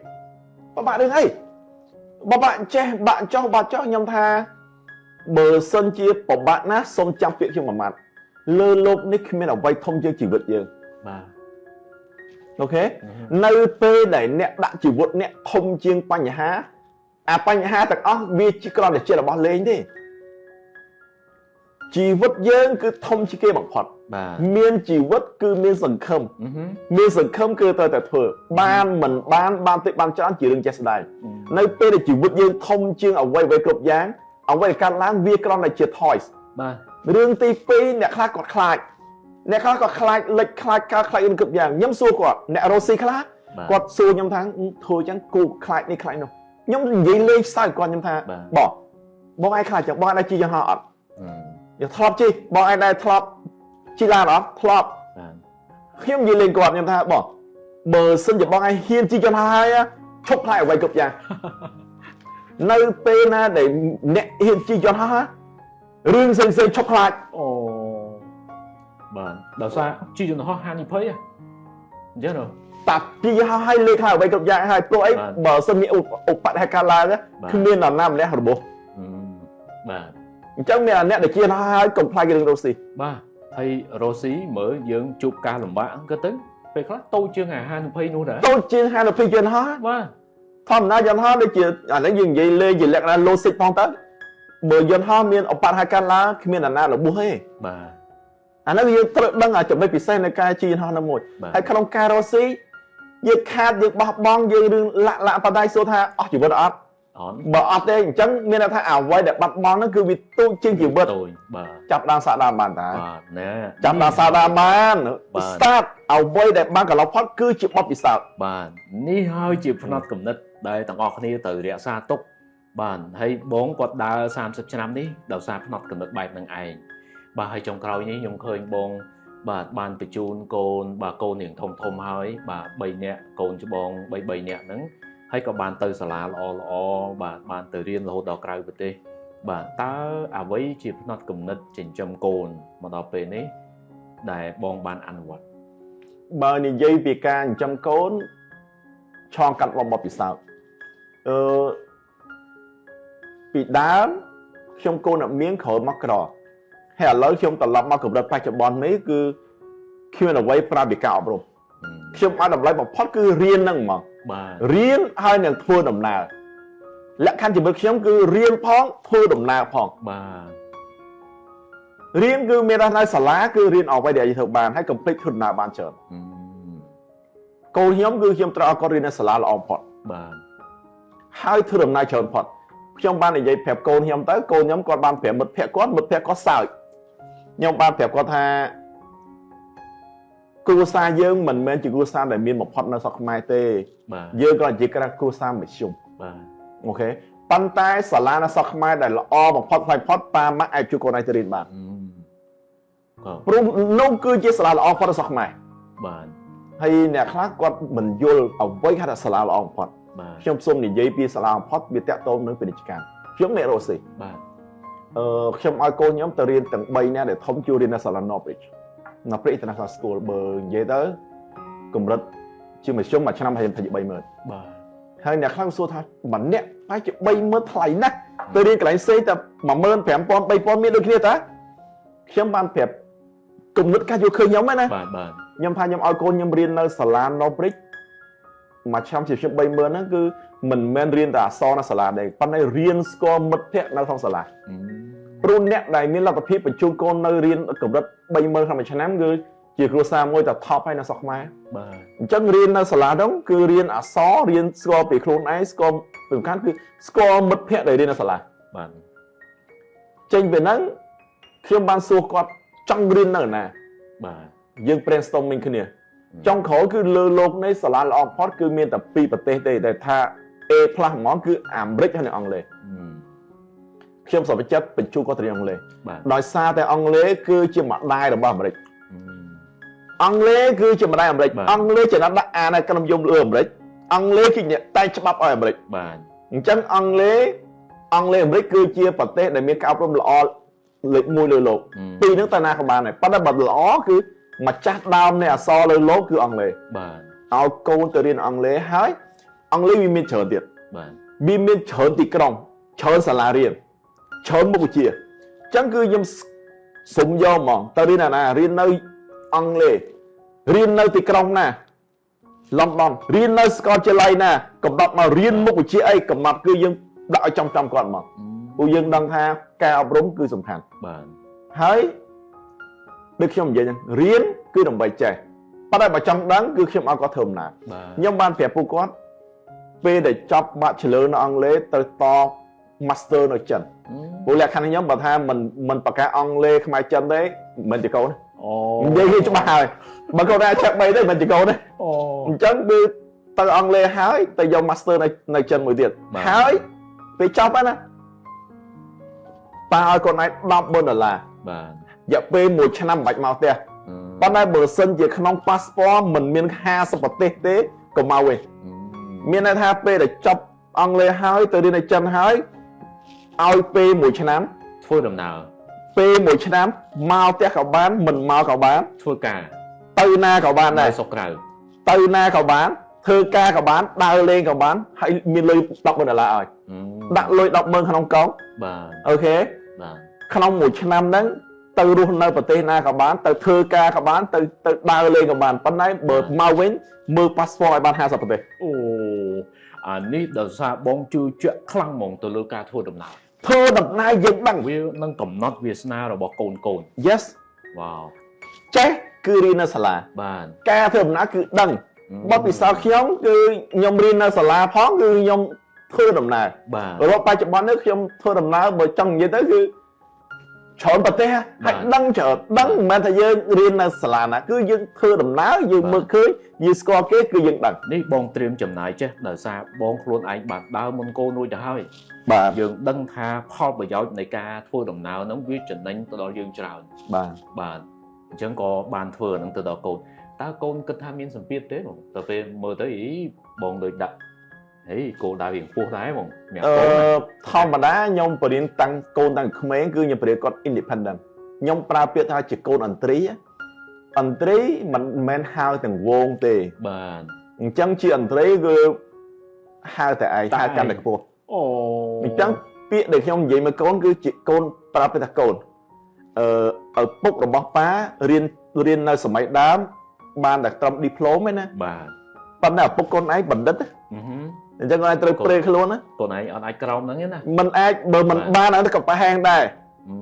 ពិបាករឿងអីពិបាកចេះបាក់ចុះបាក់ចុះខ្ញុំថាបើសិនជាពិបាកណាស់សូមចាំពាក្យខ្ញុំមួយម៉ាត់លើលោកនេះគ្មានអ្វីធំជាងជីវិតយើងបាទអូខេនៅពេលដែលអ្នកដាក់ជីវិតអ្នកធំជាងបញ្ហាអាបញ្ហាទាំងអស់វាជាគ្រាន់តែជារបស់លេងទេជីវិតយើងគឺធំជាងគេបំផុតមានជីវិតគឺមានសង្ឃឹមមានសង្ឃឹមគឺត្រូវតែធ្វើបានមិនបានតិចបានច្រើនជារឿងចេះស្ដាយនៅពេលដែលជីវិតយើងធំជាងអ្វីគ្រប់យ៉ាងអ្វីដែលកើតឡើងវាគ្រាន់តែជា toys បាទរឿងទី2អ្នកខ្លះគាត់ខ្លាចអ្នកខ្លះក៏ខ្លាចលិចខ្លាចកើតខ្លាចរឿងគ្រប់យ៉ាងខ្ញុំសួរគាត់អ្នករស់ស៊ីខ្លះគាត់សួរខ្ញុំថាធ្វើអញ្ចឹងគូខ្លាចនេះខ្លាចនោះខ្ញុំនិយាយលេងសើចគាត់ខ្ញុំថាបងឯងខ្លាចចឹងបងឯងជីយ៉ាងហោះអត់យកធ្លាប់ជិះបងឯងដែលធ្លាប់ជិះឡានអត់ធ្លាប់ខ្ញុំនិយាយលេងគាត់ខ្ញុំថាបើសិនជាបងឯងហ៊ានជិះយន្តហោះហើយឈប់ខ្លាចអ្វីគ្រប់យ៉ាងនៅពេលណាដែលអ្នកហ៊ានជិះយន្តហោះរឿងផ្សេងឈប់ខ្លាចអូបាទដល់សារជិះយន្តហោះហានិភ័យអញ្ចឹងតាជិះហោះឲ្យលេខហើយអ្វីគ្រប់យ៉ាងហើយព្រោះអីបើសិនមានឧបទ្ទហេតុកើតឡើងគ្មាននរណាម្នាក់របួសបាទអញ្ចឹងមានអ្នកដែលជាហើយកុំខ្លាចរឿងរ៉ូស៊ីបាទហើយរ៉ូស៊ីមើលយើងជួបការលំបាកក៏ទៅពេលខ្លះតូចជាងអាហានិភ័យនោះដែរតូចជាងហានិភ័យយន្តហោះបាទធម្មតាយន្តហោះដូចជាអានេះយើងនិយាយលេងជាលក្ខណៈ logic ផងទៅបើយន្តហោះមានឧបទ្ទហេតុកើតឡើងគ្មាននរណារបួសទេបាទអានេះយើងត្រូវដឹងចំណុចពិសេសនៃការជិះយន្តហោះនោះមួយហើយក្នុងការរ៉ូស៊ីយើងខាតយើងបោះបង់យើងរឿងលាក់បដៃសួរថាអស់ជីវិតអត់បើអត់ទេអញ្ចឹងមានន័យថាអ្វីដែលបាត់បង់ហ្នឹងគឺវាទូចជាងជីវិតបាទចាប់ដើមសាដើមបានតាបាទណែចាប់ដើមសាដើមបាន start អ្វីដែលបានកន្លងផុតគឺជាបទពិសោធន៍បាទនេះហើយជាផ្នត់គំនិតដែលទាំងអស់គ្នាត្រូវរក្សាទុកបាទហើយបងគាត់ដើរ30ឆ្នាំនេះដោយសារផ្នត់គំនិតបែបហ្នឹងឯងបាទហើយចុងក្រោយនេះខ្ញុំឃើញបងបាទបានបញ្ជូនកូនបាទកូននាងធំហើយបាទ3នាក់កូនច្បង3នាក់ហ្នឹងហើយក៏បានទៅសាលាល្អបាទបានទៅរៀនរហូតដល់ក្រៅប្រទេសបាទតើអ្វីជាផ្នត់គំនិតចិញ្ចឹមកូនមកដល់ពេលនេះដែលបងបានអនុវត្តបើនិយាយពីការចិញ្ចឹមកូនឆ្លងកាត់បទពិសោធន៍ពីដើមខ្ញុំកូនអត់មានក្រោយមកក្រហើយឥឡូវខ្ញុំត្រឡប់មកកម្រិតបច្ចុប្បន្ននេះគឺគ្មានអ្វីប្រើពីការអប់រំខ្ញុំឲ្យតម្លៃបំផុតគឺរៀនហ្នឹងហ្មងបាទរៀនហើយនឹងធ្វើដំណើរលក្ខខណ្ឌជីវិតខ្ញុំគឺរៀនផងធ្វើដំណើរផងបាទរៀនគឺមាននៅសាលាគឺរៀនអ្វីដែលអាចធ្វើបានហើយកុំភ្លេចធ្វើដំណើរបានច្រើនកូនខ្ញុំគឺខ្ញុំត្រូវឲ្យគាត់រៀននៅសាលាល្អបំផុតបាទហើយធ្វើដំណើរច្រើនផុតខ្ញុំបាននិយាយប្រាប់កូនខ្ញុំទៅកូនខ្ញុំគាត់បានប្រាប់មិត្តភក្តិគាត់សើចខ្ញុំបានប្រាប់គាត់ថាគ្រួសារយើងមិនមែនជាគ្រួសារដែលមានបំផុតនៅស្រុកខ្មែរទេយើងក៏ជាគ្រួសារមធ្យមបាទអូខេប៉ុន្តែសាលានៅស្រុកខ្មែរដែលល្អបំផុតផ្លៃផុតប៉ាម៉ាក់អាចជួយកូនឯងទៅរៀនបានព្រោះនោះគឺជាសាលាល្អបំផុតនៅស្រុកខ្មែរបាទហើយអ្នកខ្លះគាត់មិនយល់អ្វីហៅថាសាលាល្អបំផុតខ្ញុំសូមនិយាយពីសាលាបំផុតវាតាក់ទងនឹងពាណិជ្ជកម្មខ្ញុំអ្នករស់ស៊ីបាទខ្ញុំឲ្យកូនខ្ញុំទៅរៀនទាំង3នាក់ដែលធំជួយរៀននៅសាលា Norwich នៅព្រឹក International School បើនិយាយទៅកម្រិតជាមធ្យមមួយឆ្នាំហើយ30,000បាទហើយអ្នកខ្លះសួរថាបើអ្នកបែរជា30,000ថ្លៃណាស់ទៅរៀនកន្លែងផ្សេងតែ 15,000 3,000 មានដូចគ្នាតាខ្ញុំបានប្រាប់គំនិតការយកឃើញខ្ញុំហ្នឹងណាបាទខ្ញុំថាខ្ញុំឲ្យកូនខ្ញុំរៀននៅសាលា Northbridge មួយឆ្នាំជាខ្ញុំ 30,000 ហ្នឹងគឺមិនមែនរៀនតែអក្សរនៅសាលាទេប៉ុន្តែរៀនស្គាល់មិត្តភ័ក្តិនៅក្នុងសាលាព្រោះអ្នកដែលមានលទ្ធភាពបញ្ជូនកូននៅរៀនកម្រិត 30,000 ក្នុងមួយឆ្នាំគឺជាគ្រួសារមួយតែ top ហើយនៅស្រុកខ្មែរបាទអញ្ចឹងរៀននៅសាលាហ្នឹងគឺរៀនអក្សររៀនស្គាល់ពីខ្លួនឯងស្គាល់សំខាន់គឺស្គាល់មិត្តភ័ក្តិដែលរៀននៅសាលាបាទចេញពីហ្នឹងខ្ញុំបានសួរគាត់ចង់រៀននៅណាបាទយើង brainstorming គ្នាចុងក្រោយគឺលើโลกនៃសាលាល្អបំផុតគឺមានតែ2ប្រទេសទេដែលថា A+ ហ្មងគឺអាមេរិកហើយនិងអង់គ្លេសខ្ញុំសម្រេចចិត្តបញ្ជូនគាត់ទៅរៀនអង់គ្លេសដោយសារតែអង់គ្លេសគឺជាម្ដាយរបស់អាមេរិកអង់គ្លេសគឺជាម្ដាយអាមេរិកអង់គ្លេសចំណាត់ដាក់អានក្រុមយមលើអាមេរិកអង់គ្លេសគឺតែច្បាប់ឲ្យអាមេរិកបាទអញ្ចឹងអង់គ្លេសអាមេរិកគឺជាប្រទេសដែលមានការអប់រំល្អលេខ1លើโลกពីរហ្នឹងទៅណាក៏បានដែរប៉ុន្តែបើល្អគឺម្ចាស់ដើមនៃអក្សរលើโลกគឺអង់គ្លេសបាទឲ្យកូនទៅរៀនអង់គ្លេសហើយអង់គ្លេសវាមានច្រើនទៀតបាទវាមានច្រើនទីក្រុងច្រើនសាលារៀនច្រើនមុខវិជ្ជាអញ្ចឹងគឺខ្ញុំសុំយកហ្មងទៅរៀនណារៀននៅអង់គ្លេសរៀននៅទីក្រុងណាឡុងដនរៀននៅសាកលវិទ្យាល័យណាកំដប់មករៀនមុខវិជ្ជាអីកំណត់គឺយើងដាក់ឲ្យចំគាត់ហ្មងព្រោះយើងដឹងថាការអប់រំគឺសំខាន់បាទហើយដូចខ្ញុំនិយាយហ្នឹងរៀនគឺដើម្បីចេះប៉ុន្តែបើចង់ដឹងគឺខ្ញុំឲ្យគាត់ធ្វើដំណើរខ្ញុំបានប្រាប់ពួកគាត់ពេលដែលចប់ Bachelor នៅអង់គ្លេសទៅត Master នៅចិនព្រោះលក្ខខណ្ឌខ្ញុំបើថាមិនប្រកាសអង់គ្លេសខ្មែរចិនទេមិនជាកូនអូនិយាយវាច្បាស់ហើយបើកូនអាចចាក់3ទេមិនជាកូនទេអូអញ្ចឹងគឺទៅអង់គ្លេសហើយទៅយក Master នៅចិនមួយទៀតហើយពេលចប់ហើយណាប៉ាឲ្យកូនឯង$10,000បាទរយៈពេល1ឆ្នាំមិនបាច់មកផ្ទះប៉ុន្តែបើសិនជាក្នុង passport មិនមាន50ប្រទេសទេកុំមកវិញមានន័យថាពេលដែលចប់អង់គ្លេសហើយទៅរៀននៅចិនហើយឲ្យពេល1ឆ្នាំធ្វើដំណើរពេល1ឆ្នាំមកផ្ទះក៏បានមិនមកក៏បានធ្វើការទៅណាក៏បានដែរសុខក្រៅទៅណាក៏បានធ្វើការក៏បានដើរលេងក៏បានហើយមានលុយ$10,000ឲ្យដាក់លុយ$10,000ក្នុងកុងបាទអូខេបាទក្នុង1ឆ្នាំហ្នឹងទៅរស់នៅប្រទេសណាក៏បានទៅធ្វើការក៏បានទៅដើរលេងក៏បានប៉ុន្តែបើមកវិញមើល passport ឲ្យបាន50ប្រទេសអូអានេះដោយសារបងជឿជាក់ខ្លាំងហ្មងទៅលើការធ្វើដំណើរយើងដឹងវានឹងកំណត់វាសនារបស់កូន Yes វ៉ាវចេះគឺរៀននៅសាលាបាទការធ្វើដំណើរគឺដឹងបទពិសោធន៍ខ្ញុំគឺខ្ញុំរៀននៅសាលាផងគឺខ្ញុំធ្វើដំណើរបាទរហូតបច្ចុប្បន្ននេះខ្ញុំធ្វើដំណើរបើចង់និយាយទៅគឺច្រើនប្រទេសហើយដឹងច្រើនដឹងមិនមែនថាយើងរៀននៅសាលាណាគឺយើងធ្វើដំណើរយើងមើលឃើញយើងស្គាល់គេគឺយើងដឹងនេះបងត្រៀមចំណាយចេះដោយសារបងខ្លួនឯងបានដើរមុនកូនរួចទៅហើយបាទយើងដឹងថាផលប្រយោជន៍នៃការធ្វើដំណើរហ្នឹងវាចំណេញទៅដល់យើងច្រើនបាទអញ្ចឹងក៏បានធ្វើហ្នឹងទៅដល់កូនតើកូនគិតថាមានសម្ពាធទេបងទៅពេលមើលទៅបងដូចដាក់ហេគោលដៅរៀងពោះដែរបងធម្មតាខ្ញុំបរៀនតាំងកូនតាំងក្មេងគឺខ្ញុំបរៀនគាត់ independent ខ្ញុំប្រើពាក្យថាជាកូនអន្ត្រីមិនមែនហៅទាំងវងទេបាទអញ្ចឹងជាអន្ត្រីគឺហៅតែឯងហៅកាន់តែខ្ពស់អូអញ្ចឹងពាក្យដែលខ្ញុំនិយាយមកកូនគឺជាកូនប្រើពាក្យថាកូនឪពុករបស់ប៉ារៀននៅសម័យដើមបានតែត្រឹម diploma ឯណាបាទប៉ុន្តែឪពុកកូនឯងបណ្ឌិតអញ្ចឹងគាត់ត្រូវព្រេខ្លួនណាកូនឯងអត់អាចក្រោមហ្នឹងទេណាមិនអាចបើមិនបានអត់ក៏ប្រហែងដែរ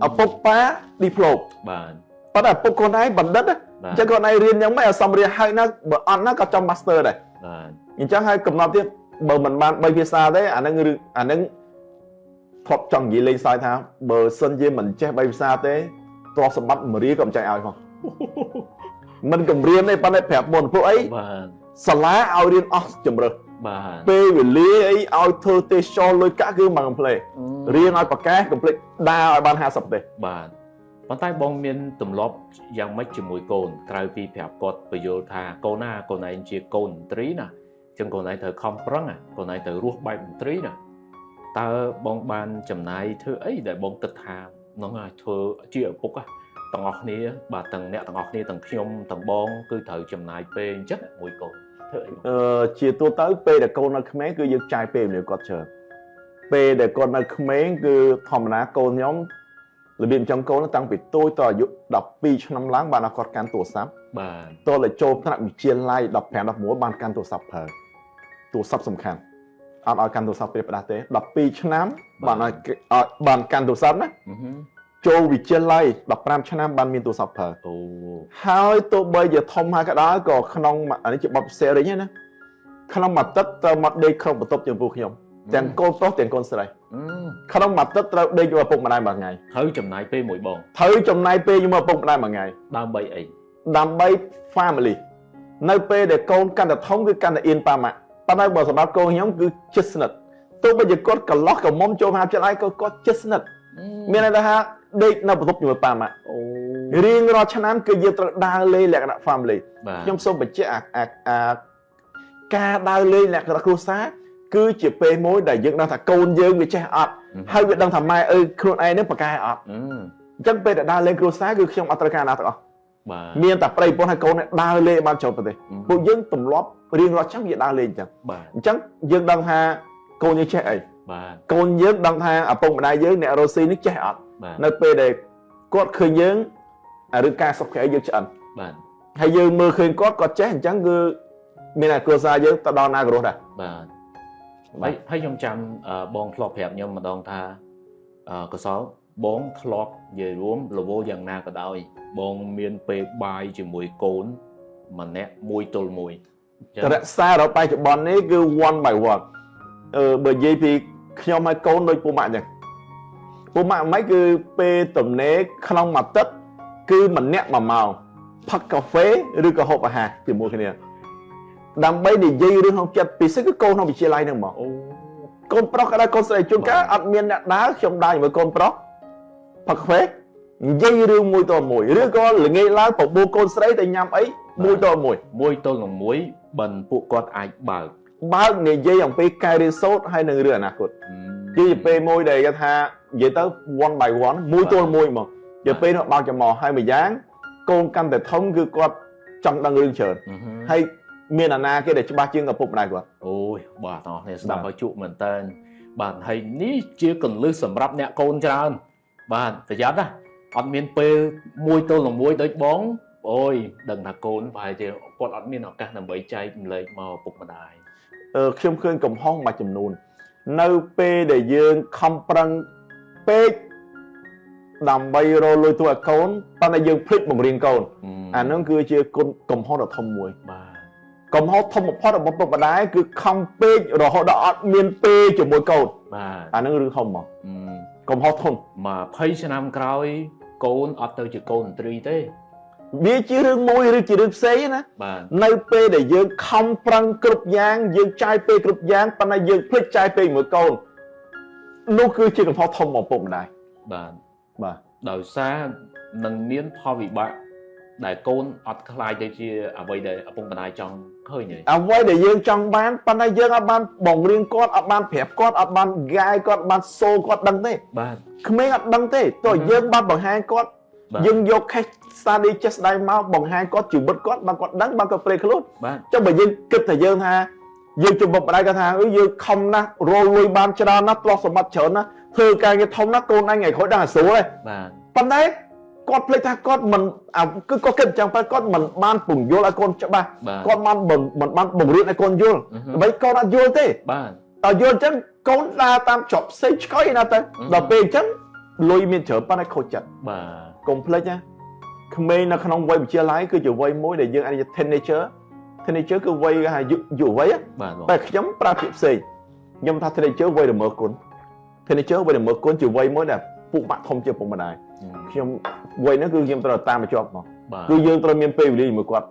ឪពុកប៉ា diploma បាទប៉ុន្តែឪពុកកូនឯងបណ្ឌិតអញ្ចឹងកូនឯងរៀនយ៉ាងម៉េចឲ្យសំរៀងហើយណាបើអត់ណាក៏ចង់ master ដែរបាទអញ្ចឹងហើយកំណត់ទៀតបើមិនបាន3ភាសាទេអាហ្នឹងធ្លាប់ចង់និយាយលេងសើចថាបើសិនជាមិនចេះ3ភាសាទេទ្រព្យសម្បត្តិមរីក៏មិនចាញ់ឲ្យផងមិនគម្រាមទេប៉ុន្តែប្រាប់មុនពួកអីបាទសាលាឲ្យរៀនអស់ជំរើសបាទពេលវេលាអីឲ្យធ្វើទេសចរលុយកាក់គឺមកកំ pl រៀនឲ្យប្រកាសកំ pl ដើរឲ្យបាន50ទេបាទប៉ុន្តែបងមានទម្លាប់យ៉ាងម៉េចជាមួយកូនក្រៅពីប្រាប់គាត់បញ្យល់ថាកូនឯងជាកូនមន្ត្រីណាអញ្ចឹងកូនឯងត្រូវខំប្រឹងកូនឯងត្រូវរស់បែបមន្ត្រីណាតើបងបានចំណាយធ្វើអីដែលបងគិតថានឹងធ្វើជាឪពុកត ទាំងអស់គ្នាបាទទាំងអ្នកទាំងអស់គ្នាទាំងខ្ញុំទាំងបងគឺត្រូវចំណាយពេលអញ្ចឹងមួយកូនធ្វើអីជាទូទៅពេលដែលកូននៅក្មេងគឺយើងចាយពេលវេលាគាត់ច្រើនពេលដែលគាត់នៅក្មេងគឺធម្មតាកូនខ្ញុំរបៀបចំកូនតាំងពីតូចតអាយុ12ឆ្នាំឡើងបានឲ្យគាត់កាន់ទូរស័ព្ទបាទតើចូលថ្នាក់វិទ្យាល័យ15 16បានកាន់ទូរស័ព្ទប្រើទូរស័ព្ទសំខាន់អត់ឲ្យកាន់ទូរស័ព្ទពេលផ្ដាស់ទេ12ឆ្នាំបានឲ្យបានកាន់ទូរស័ព្ទណាចូលវិទ្យាល័យ15ឆ្នាំបានមានទូរស័ព្ទប្រើអូហើយទោះបីជាធំហើយក៏ដោយក៏ក្នុងអានេះជាបទពិសោធន៍វិញណាក្នុងមួយទឹកត្រូវមកដេកក្នុងបន្ទប់ចំពោះខ្ញុំទាំងកូនប្រុសទាំងកូនស្រីក្នុងមួយទឹកត្រូវដេកជាមួយឪពុកម្ដាយមួយថ្ងៃត្រូវចំណាយពេលមួយបងត្រូវចំណាយពេលជាមួយឪពុកម្ដាយមួយថ្ងៃដើម្បីអីដើម្បី family នៅពេលដែលកូនកាន់តែធំគឺកាន់តែអៀនប៉ាម៉ាក់ប៉ុន្តែបើសម្រាប់កូនខ្ញុំគឺជិតស្និទ្ធទោះបីជាគាត់កន្លោះកមុំចូលមហាវិទ្យាល័យក៏គាត់ជិតស្និទ្ធមានន័យថាដេកនៅបន្ទប់ជាមួយប៉ាម៉ាក់អូរៀងរាល់ឆ្នាំគឺយើងត្រូវដើរលេងលក្ខណៈ family ខ្ញុំសូមបញ្ជាក់ការដើរលេងលក្ខណៈគ្រួសារគឺជាពេលមួយដែលយើងដឹងថាកូនយើងវាចេះអត់ហើយវាដឹងថាម៉ែអើខ្លួនឯងនឹងប្រកែអត់អញ្ចឹងពេលដែលដើរលេងគ្រួសារគឺខ្ញុំអត់ត្រូវការណាទាំងអស់មានតែប្តីប្រពន្ធហើយកូនដើរលេងបានចូលប្រទេសពួកយើងទម្លាប់រៀងរាល់ឆ្នាំយើងដើរលេងអញ្ចឹងអញ្ចឹងយើងដឹងថាកូនយើងចេះអីកូនយើងដឹងថាឪពុកម្ដាយយើងអ្នករស់ស៊ីនេះចេះអត់នៅពេលដែលគាត់ឃើញយើងឬការសុខភាពយើងឆ្អិនហើយយើងមើលឃើញគាត់ចេះអញ្ចឹងគឺមានតែគ្រួសារយើងទៅដល់ណាក៏រស់ដែរបាទហើយខ្ញុំចាំបងធ្លាប់ប្រាប់ខ្ញុំម្ដងថាកសលបងធ្លាប់និយាយរួមរវល់យ៉ាងណាក៏ដោយបងមានពេលបាយជាមួយកូនម្នាក់មួយទល់មួយរក្សាដល់បច្ចុប្បន្ននេះគឺ one by one បើនិយាយពីខ្ញុំឲ្យកូនដូចពូម៉ាក់អញ្ចឹងពូម៉ាក់មិនគឺពេលទំនេរក្នុងមួយទឹកគឺម្នាក់1ម៉ោងផឹកកាហ្វេឬក៏ហូបអាហារជាមួយគ្នាដើម្បីនិយាយរឿងក្នុងចិត្តពិសេសគឺកូនក្នុងវិទ្យាល័យហ្នឹងមកអូកូនប្រុសក៏ដែរកូនស្រីជួនកាលអត់មានអ្នកដើរខ្ញុំដើរជាមួយកូនប្រុសផឹកកាហ្វេនិយាយរឿងមួយតមួយឬក៏ល្ងាចឡើងបបួលកូនស្រីទៅញ៉ាំអីមួយទល់មួយបិណ្ឌពួកគាត់អាចបើកនិយាយអំពីការរៀនសូត្រហើយនឹងរឿងអនាគតជាពេលមួយដែលគេថានិយាយទៅ one by one មួយទល់មួយមកជាពេលនោះបើកចំហហើយមួយយ៉ាងកូនកាន់តែធំគឺគាត់ចង់ដឹងរឿងច្រើនហើយមានអាណាគេដែលច្បាស់ជាងឪពុកម្ដាយគាត់អូយបាទបងប្អូនស្ដាប់ឲ្យជក់មែនតើបាទហើយនេះជាកលឹះសម្រាប់អ្នកកូនច្រើនបាទប្រយ័ត្នណាអត់មានពេលមួយទល់នឹងមួយដូចបងអូយដឹងថាកូនប្រហែលជាគាត់អត់មានឱកាសដើម្បីចែករំលែកមកឪពុកម្ដាយខ្ញុំឃើញកំហុសមួយចំនួននៅពេលដែលយើងខំប្រឹងពេកដើម្បីរលួយទូឲ្យកូនប៉ុន្តែយើងភ្លេចបង្រៀនកូនអានឹងគឺជាកំហុសដ៏ធំមួយបាទកំហុសធំបំផុតរបស់ឪពុកម្ដាយគឺខំពេករហូតដល់អត់មានពេលជាមួយកូនបាទអានឹងរឿងធំមកកំហុសធំ20ឆ្នាំក្រោយកូនអត់ទៅជាកូនមន្ត្រីទេវាជារឿងមួយឬជារឿងផ្សេងណានៅពេលដែលយើងខំប្រឹងគ្រប់យ៉ាងយើងចាយពេលគ្រប់យ៉ាងប៉ុន្តែយើងភ្លេចចាយពេលមួយកូននោះគឺជាកំហុសធំរបស់ឪពុកម្ដាយបាទដោយសារនឹងមានផលវិបាកដែលកូនអត់ខ្លាយទៅជាអ្វីដែលឪពុកម្ដាយចង់ឃើញទេអ្វីដែលយើងចង់បានប៉ុន្តែយើងអត់បានបង្រៀនគាត់អត់បានប្រាប់គាត់អត់បានហ្គាយគាត់បានសូលគាត់ដឹងទេបាទក្មេងអត់ដឹងទេទោះយើងបានបង្ហាញគាត់យើងយក case study ចេះស្ដាយមកបង្ហាញគាត់ជីវិតគាត់បានគាត់ដឹងបានគាត់ព្រេខ្លួនចុះបើយើងគិតថាយើងថាយើងជំនុំបដៃគាត់ថាយើងខំណាស់រលួយបានច្រើនណាស់ទ្រព្យសម្បត្តិច្រើនណាស់ធ្វើការងារធំណាស់កូនឯងថ្ងៃក្រោយដឹងតែស្រួលទេបាទប៉ុន្តែគាត់ភ្លេចថាគាត់មិនគឺគាត់គិតអញ្ចឹងគាត់មិនបានពង្យល់ឲ្យកូនច្បាស់គាត់មិនបានបង្រៀនឲ្យកូនយល់ដើម្បីកូនអត់យល់ទេបាទតើយល់អញ្ចឹងកូនដើរតាមជាប់ផ្សេងឆ្កុយណាទៅដល់ពេលអញ្ចឹងលុយមានច្រើនប៉ុន្តែខូចចិត្តបាទកុំភ្លេចណាក្មេងនៅក្នុងវ័យវិទ្យាល័យគឺជាវ័យមួយដែលយើងអាច teenager គឺវ័យយុវវ័យតែខ្ញុំប្រើពាក្យផ្សេងខ្ញុំថា teenager វ័យរមើលគុណ teenager វ័យរមើលគុណជាវ័យមួយដែលពុកបាក់ធំជាពុកម្ដាយខ្ញុំវ័យហ្នឹងគឺខ្ញុំត្រូវតាមមកជាប់មកគឺយើងត្រូវមានពេលវេលាជាមួយគាត់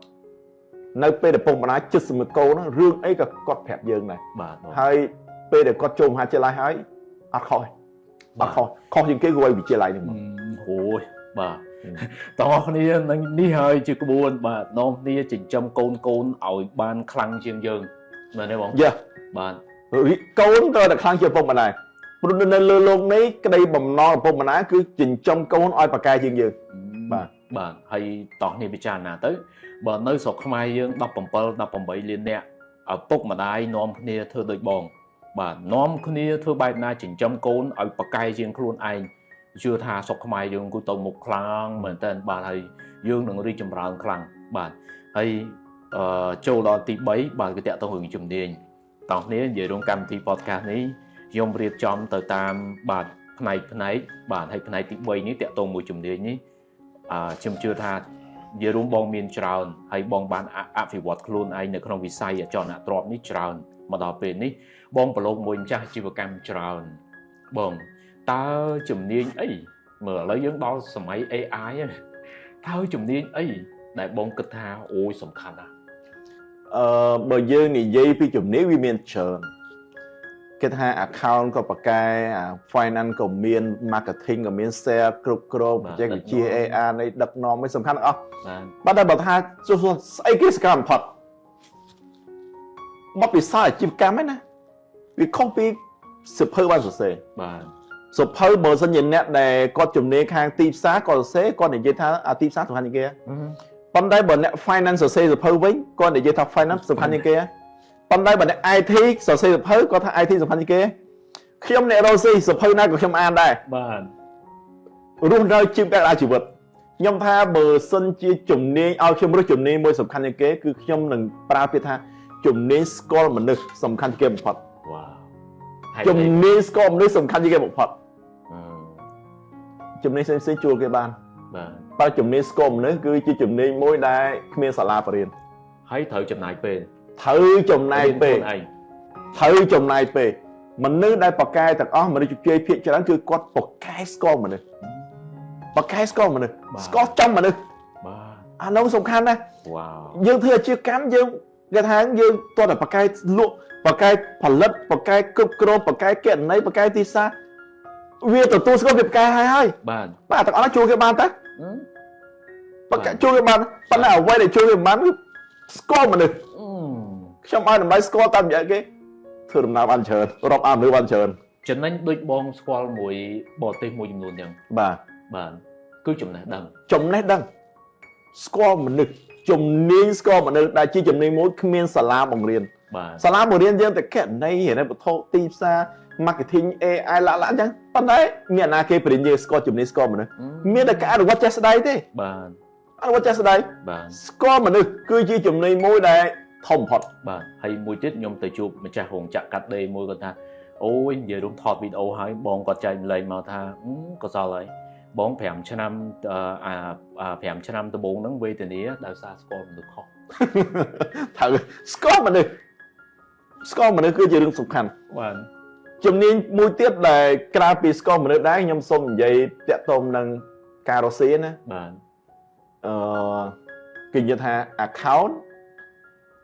នៅពេលដែលពុកម្ដាយចិត្តសម្រាប់កូនរឿងអីក៏គាត់ប្រាប់យើងដែរហើយពេលដែលគាត់ចូលមហាវិទ្យាល័យហើយអត់ខុសខុសជាងគេគឺវ័យវិទ្យាល័យហ្នឹងមកអូយបាទតោះគ្នានឹងនេះហើយជាក្បួនបាទនាំគ្នាចិញ្ចឹមកូនឲ្យបានខ្លាំងជាងយើងមែនទេបងយ៉ាបាទកូនត្រូវតែខ្លាំងជាពុកម្ដាយព្រោះនៅលើโลกនេះក្តីបំណងឪពុកម្ដាយគឺចិញ្ចឹមកូនឲ្យប្រកែជាងយើងបាទ បាទហើយតោះនេះពិចារណាទៅបើនៅស្រុកខ្មែរយើង17 លាននាក់ឪពុកម្ដាយនាំគ្នាធ្វើដូចបងបាទនាំគ្នាធ្វើបែបណាចិញ្ចឹមកូនឲ្យប្រកែជាងខ្លួនឯងជឿថាស្រុកខ្មែរយើងគូទៅមុខខ្លាំងមែនតើបាទហើយយើងនឹងរីកចម្រើនខ្លាំងបាទហើយចូលដល់ទី3បាទគឺតាក់ទងរឿងជំនាញតោះនេះនិយាយរួមកម្មវិធី podcast នេះខ្ញុំរៀបចំទៅតាមបាទផ្នែកបាទហើយផ្នែកទី3នេះតាក់ទងមួយជំនាញនេះខ្ញុំជឿថានិយាយរួមបងមានច្រើនហើយបងបានអភិវឌ្ឍខ្លួនឯងនៅក្នុងវិស័យអចលនទ្រព្យនេះច្រើនមកដល់ពេលនេះបងប្រឡូកមួយម្ចាស់អាជីវកម្មច្រើនបងតើជំនាញអីមើលឥឡូវយើងដល់សម័យ AI ហើយតើជំនាញអីដែលបងគិតថាអូយសំខាន់ណាស់បើយើងនិយាយពីជំនាញវាមានច្រើនគេថា account ក៏ប្រកែ finance ក៏មាន marketing ក៏មាន sale គ្រប់គ្រងបច្ចេកវិទ្យា AR នៃដឹកនាំមិនសំខាន់អស់បាទតែបើថាស្អីគេសកម្មបំផុតមកពិសោធន៍អាជីវកម្មហ្នឹងណាវាខុសពីសភៅបានសរសេរបាទសភៅបើសិនជាអ្នកដែលគាត់ជំនាញខាងទីផ្សារគាត់សរសេរគាត់និយាយថាទីផ្សារសំខាន់ជាងគេប៉ុន្តែបើអ្នក finance សរសេរសភៅវិញគាត់និយាយថា finance សំខាន់ជាងគេប៉ុន្តែបើអ្នក IT សរសេរសភៅគាត់ថា IT សំខាន់ជាងគេខ្ញុំអ្នករកស៊ីសភៅណាក៏ខ្ញុំអានដែរបាទរស់នៅជីវកម្មអាជីវិតខ្ញុំថាបើសិនជាជំនាញឲ្យខ្ញុំរកជំនាញមួយសំខាន់ជាងគេគឺខ្ញុំនឹងប្រើពាក្យថាជំនាញស្គាល់មនុស្សសំខាន់ជាងគេបំផុតវ៉ាវជំនាញស្គាល់មនុស្សសំខាន់ជាងគេបំផុតជំនាញផ្សេងៗជួលគេបានបាទតែជំនាញស្គាល់មនុស្សគឺជាជំនាញមួយដែលគ្មានសាលាបរិញ្ញាបត្រហើយត្រូវចំណាយពេលត្រូវចំណាយពេលមនុស្សដែលបកកែទាំងអស់មនុស្សជ័យភាគច្រើនគឺគាត់បកកែស្គាល់មនុស្សស្គាល់ចំមនុស្សបាទអានោះសំខាន់ណាស់វ៉ាវយើងធ្វើអាជីវកម្មយើងគេថាយើងតើបកកែលក់បកកែផលិតបកកែគ្រប់គ្រងបកកែគណនេយ្យបកកែទីផ្សារវាទទួលស្គាល់វាបកកែហើយបាទទាំងអស់ជួលគេបានតើបកកែជួលគេបានប៉ុន្តែអ្វីដែលជួលគេបានគឺស្គាល់មនុស្សខ្ញុំឲ្យតម្លៃស្គាល់តាមរយៈគេធ្វើដំណើរបានច្រើនរាប់អានមនុស្សបានច្រើនចំណេញដូចបងស្គាល់មួយបរទេសមួយចំនួនអញ្ចឹងបាទគឺចំណេះដឹងស្គាល់មនុស្សជំនាញស្គាល់មនុស្សដែលជាជំនាញមួយគ្មានសាលាបង្រៀនសាលាបង្រៀនយើងតែគណនេយ្យហេតុវត្ថុទីផ្សារ marketing AI ឡាអញ្ចឹងប៉ុន្តែមានអាណាគេបរិញ្ញាស្គាល់ជំនាញស្គាល់មនុស្សមានតែការអនុវត្តចេះស្ដីទេបាទអនុវត្តចេះស្ដីបាទស្គាល់មនុស្សគឺជាជំនាញមួយដែលធំបំផុតបាទហើយមួយទៀតខ្ញុំទៅជួបម្ចាស់រោងចក្រកាត់ដេរមួយគាត់ថាអូយនិយាយរួមថតវីដេអូហើយបងគាត់ចែកម្លែងមកថាកសលហើយបង5ឆ្នាំ5ឆ្នាំដំបូងហ្នឹងវេទនាដោយសារស្គាល់មនុស្សខុសត្រូវស្គាល់មនុស្សគឺជារឿងសំខាន់បាទជំនាញមួយទៀតដែលក្រៅពីស្គាល់មនុស្សដែរខ្ញុំសូមនិយាយតាក់ទងនឹងការរកស៊ីណាបាទគេនិយាយថា account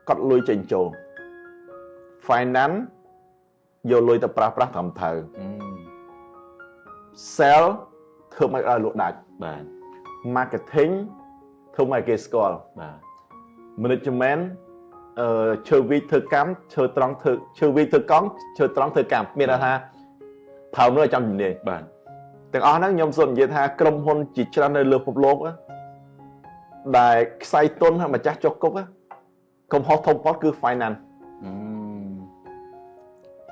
កត់លុយចេញចូល finance យកលុយទៅប្រាស់ត្រឹមត្រូវ sell ធ្វើមកឲ្យលក់ដាច់បាទ marketing ធ្វើមកឲ្យគេស្គាល់បាទ management ឈើវិធ្វើកម្មឈើត្រង់ធ្វើឈើវិធ្វើកង់ឈើត្រង់ធ្វើកម្មមានន័យថាប្រើនោះឲ្យចំជំនាញបាទទាំងអស់ហ្នឹងខ្ញុំសូមនិយាយថាក្រុមហ៊ុនជាច្រើននៅលើពិភពលោកដែលខ្សែទុនហើយម្ចាស់ចុះគុកកំហុសធំបំផុតគឺ finance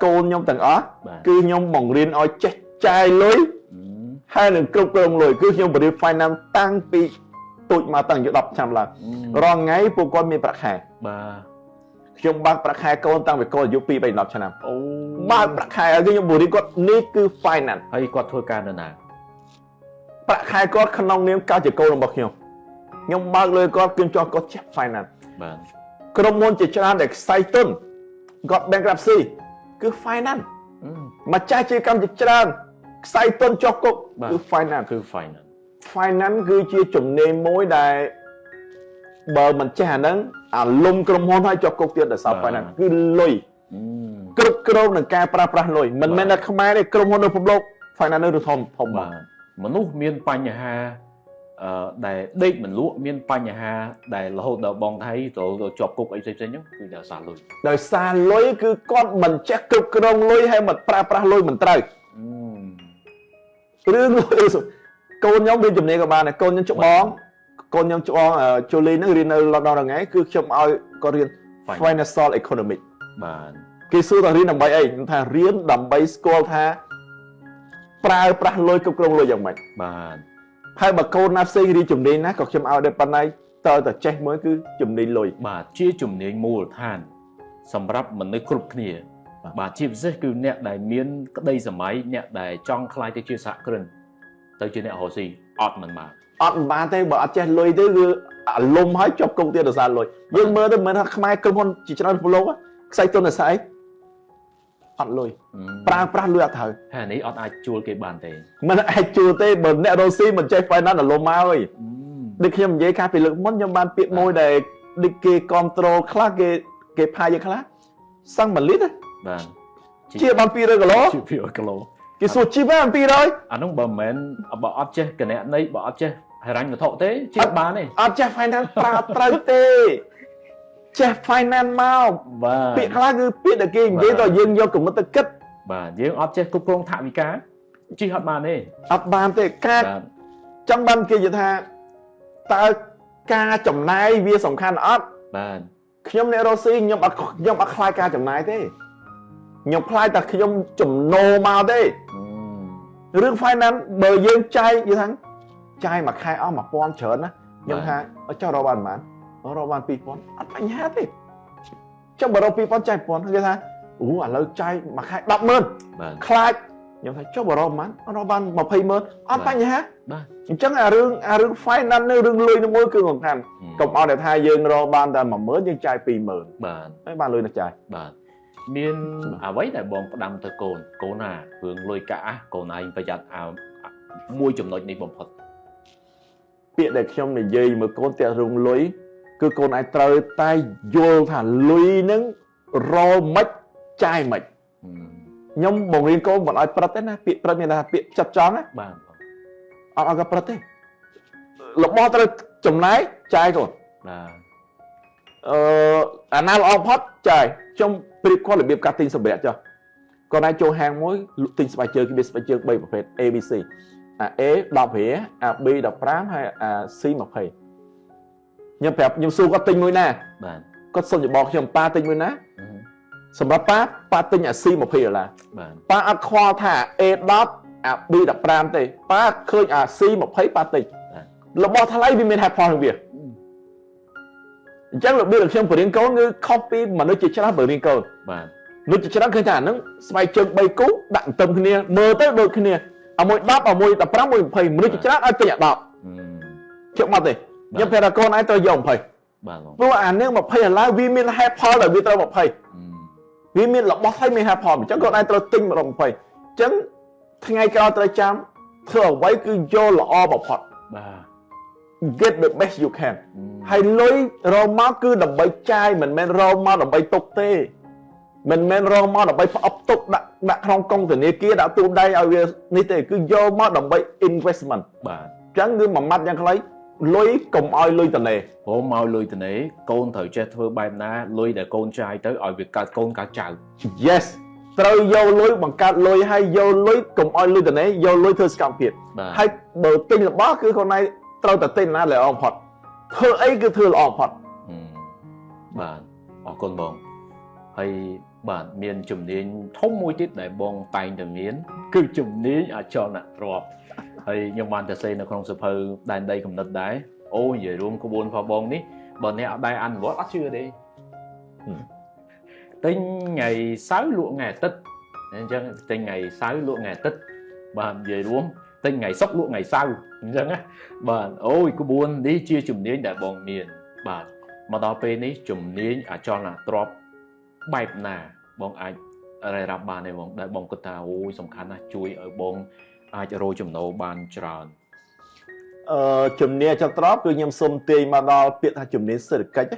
កូនខ្ញុំទាំងអស់គឺខ្ញុំបង្រៀនឲ្យចេះចាយលុយហើយនឹងគ្រប់គ្រងលុយគឺខ្ញុំបង្រៀន finance តាំងពីទូចមកតាំងពី10ឆ្នាំឡើងរាល់ថ្ងៃពួកគាត់មានប្រាក់ខែបាទខ្ញុំបើកប្រាក់ខែកូនតាំងពីកូនអាយុ2 3 10ឆ្នាំអូបើកប្រាក់ខែឲ្យខ្ញុំបង្រៀនគាត់នេះគឺ finance ហើយគាត់ធ្វើការនៅណាប្រាក់ខែគាត់ក្នុងនាមការជាកូនរបស់ខ្ញុំបើកលុយគាត់ខ្ញុំចង់គាត់ចេះ finance បាទក្រុមហ៊ុនជាច្រើនដែលខ្សែទុនគាត់ bankruptcy គឺ finance ម្ចាស់ជាកម្មជាច្រើនខ្សែទុនចុះគុកគឺ finance គឺជាជំនាញមួយដែលបើមិនចេះអាហ្នឹងអាលំក្រុមហ៊ុនឲ្យចុះគុកទៀតដោយសារ finance គឺលុយគ្រប់គ្រងនឹងការប្រើប្រាស់លុយមិនមែនតែខ្មែរទេក្រុមហ៊ុននៅពិភពលោក finance នៅធំបាទមនុស្សមានបញ្ហាដែលដេកមិនលក់មានបញ្ហាដែលរហូតដល់បងថៃទៅជាប់គុកអីផ្សេងៗហ្នឹងគឺដោយសារលុយគឺគាត់មិនចេះគ្រប់គ្រងលុយហើយមិនប្រើប្រាស់លុយមិនត្រូវរឿងលុយកូនខ្ញុំមានជំនាញក៏បានដែរកូនខ្ញុំច្បង con nhom cho Jolie nó riêng ở London là ngay cứ chấm ao có riêng financial economic bạn cái số là riêng làm bài ấy thà riêng làm bài school thà pra lôi công công lôi dạng mày bạn hai bà cô nam sinh đi chụp đi nát còn chấm ao đây pan này tao ta check mới cứ chụp đi lôi បាទជាជំនាញមូលដ្ឋានសម្រាប់មនុស្សគ្រប់គ្នាបាទជាពិសេសគឺអ្នកដែលមានក្តីសម័យអ្នកដែលចង់ខ្លាយទៅជាសហគ្រិនទៅជាអ្នករស់ស៊ីអត់មិនបានអត់បានទេបើអត់ចេះលុយទេគឺអាលុំហើយជាប់គុកទៀតដោយសារលុយយើងមើលទៅមិនថាខ្មែរក្រុមហ៊ុនជាច្រើនប្រឡូកខ្សែទុនតែស្អីអត់លុយប្រើប្រាស់លុយអត់ត្រូវហើយនេះអត់អាចជួលគេបានទេមិនអាចជួលទេបើអ្នករស់ស៊ីមិនចេះ finance អាលុំមកហើយដូចខ្ញុំនិយាយកាលពីលើកមុនខ្ញុំបានពាក្យមួយដែលដូចគេ control ខ្លះគេផាយយើងខ្លះសឹង1លីត្របាទជាបាន200គីឡូជា200គីឡូគេសួរជីបាន200អានោះបើមិនបើអត់ចេះគណនេយ្យបើអត់ចេះហិរញ្ញវត្ថុទេជាបានទេអត់ចេះ finance ប្រើត្រូវទេចេះ finance មកបាទពាក្យខ្លះគឺពាក្យដែលគេនិយាយដល់យើងយកគំនិតទៅគិតបាទយើងអត់ចេះគ្រប់គ្រងថវិកាជិះអត់បានទេអត់បានទេការចង់បានគេនិយាយថាតើការចំណាយវាសំខាន់អត់បាទខ្ញុំអ្នករស់ស៊ីខ្ញុំអត់ខ្លាចការចំណាយទេខ្ញុំខ្លាចតែខ្ញុំចំណូលមកទេរឿង finance បើយើងចាយនិយាយថាចាយមួយខែអស់1000ច្រើនណាខ្ញុំថាចុះរកបានប៉ុន្មានរកបាន2000អត់បញ្ហាទេចុះបើរក2000ចាយ1000គេថាអូឥឡូវចាយមួយខែ100,000ខ្លាចខ្ញុំថាចុះបើរកប៉ុន្មានរកបាន200,000អត់បញ្ហាបាទអញ្ចឹងអារឿង finance នៅរឿងលុយនោះមួយគឺសំខាន់កុំអត់តែថាយើងរកបានតែ10000យើងចាយ20000បាទហើយបានលុយទៅចាយបាទមានអ្វីដែលបងផ្ដាំទៅកូនណារឿងលុយកាក់កូនឯងប្រយ័ត្នមួយចំណុចនេះបំផុតពាក្យដែលខ្ញុំនិយាយមើលកូនតែរឿងលុយគឺកូនឯងត្រូវតែយល់ថាលុយនឹងរកមិនចាយមិនខ្ញុំបង្រៀនកូនមិនឲ្យប្រឹកទេណាពាក្យប្រឹកមានថាពាក្យចិត្តចង់ណាបាទអត់ឲ្យក៏ប្រឹកទេរបស់ត្រូវចំណាយចាយកូនបាទអាណាល្អបំផុតចាយខ្ញុំប្រៀបគាត់របៀបកាត់ទិញសម្ភារៈចុះគាត់ឯងចូលហាងមួយទិញស្បែកជើងគេមានស្បែកជើង3ប្រភេទ A B C អា A 10រៀលអា B 15ហើយអា C 20ខ្ញុំប្រាប់ខ្ញុំសួរគាត់ទិញមួយណាបាទគាត់សុំយោបល់ខ្ញុំប៉ាទិញមួយណាសម្រាប់ប៉ាទិញអា C 20ដុល្លារបាទប៉ាអត់ខ្វល់ថា A 10អា B 15ទេប៉ាឃើញអា C 20ប៉ាទិញរបស់ថ្លៃវាមានហេតុផលនឹងវាអញ្ចឹងរបៀបដែលខ្ញុំបរៀនកូនគឺខុសពីមនុស្សជាច្រើនបរៀនកូនបាទមនុស្សជាច្រើនឃើញថាអាហ្នឹងស្បែកជើង3គូដាក់ទន្ទឹមគ្នាមើលទៅដូចគ្នាអាមួយ10អាមួយ15មួយ20មនុស្សជាច្រើនឲ្យទិញអា10ជិះមកទេខ្ញុំប្រាប់ថាកូនឯងត្រូវយក20បាទព្រោះអានឹង20ដុល្លារវាមានហេតុផលដែលវាត្រូវ20វាមានរបស់ថ្លៃមានហេតុផលអញ្ចឹងកូនឯងត្រូវទិញម្ដង20អញ្ចឹងថ្ងៃក្រោយត្រូវចាំធ្វើអ្វីគឺយកល្អបំផុតបាទ get the best you can ហើយលុយរកមកគឺដើម្បីចាយមិនមែនរកមកដើម្បីទុកទេមិនមែនរកមកដើម្បីផ្អប់ទុកដាក់ក្នុងកុងធនាគារដាក់ទូដៃឲ្យវានេះទេគឺយកមកដើម្បី investment បាទអញ្ចឹងគឺមួយម៉ាត់យ៉ាងខ្លីលុយកុំឲ្យលុយត្នេព្រមមកលុយត្នេកូនត្រូវចេះធ្វើបែបណាលុយដែលកូនចាយទៅឲ្យវាកើតកូនកើតចៅ Yes ត្រូវយកលុយបង្កើតលុយហើយយកលុយកុំឲ្យលុយត្នេយកលុយធ្វើសកម្មភាពហើយបើទិញរបស់គឺខ្លួនឯងត្រូវតែទិញណាល្អបំផុតធ្វើអីគឺធ្វើល្អបំផុតបាទអរគុណបងហើយបាទមានជំនាញធំមួយទៀតដែលបងតែងតែមានគឺជំនាញអចលនទ្រព្យហើយខ្ញុំបានទៅសេនៅក្នុងសភៅដែនដីកំណត់ដែរអូនិយាយរួមក្បួនផងបងនេះបើអ្នកអត់ដែរអនុវត្តអត់ជឿទេទិញថ្ងៃសៅរ៍លក់ថ្ងៃអាទិត្យអញ្ចឹងទិញថ្ងៃសៅរ៍លក់ថ្ងៃអាទិត្យបាទនិយាយរួមទិញថ្ងៃសុក្រលក់ថ្ងៃសៅរ៍អញ្ចឹងណាបាទអូយក្បួននេះជាជំនាញដែលបងមានបាទមកដល់ពេលនេះជំនាញអចលនទ្រព្យបែបណាបងអាចរ៉ាប់បានទេបងដែលបងគិតថាអូយសំខាន់ណាស់ជួយឲ្យបងអាចរកចំណូលបានច្រើនជំនាញចត្រប់គឺខ្ញុំសុំទាញមកដល់ពាក្យថាជំនាញសេដ្ឋកិច្ច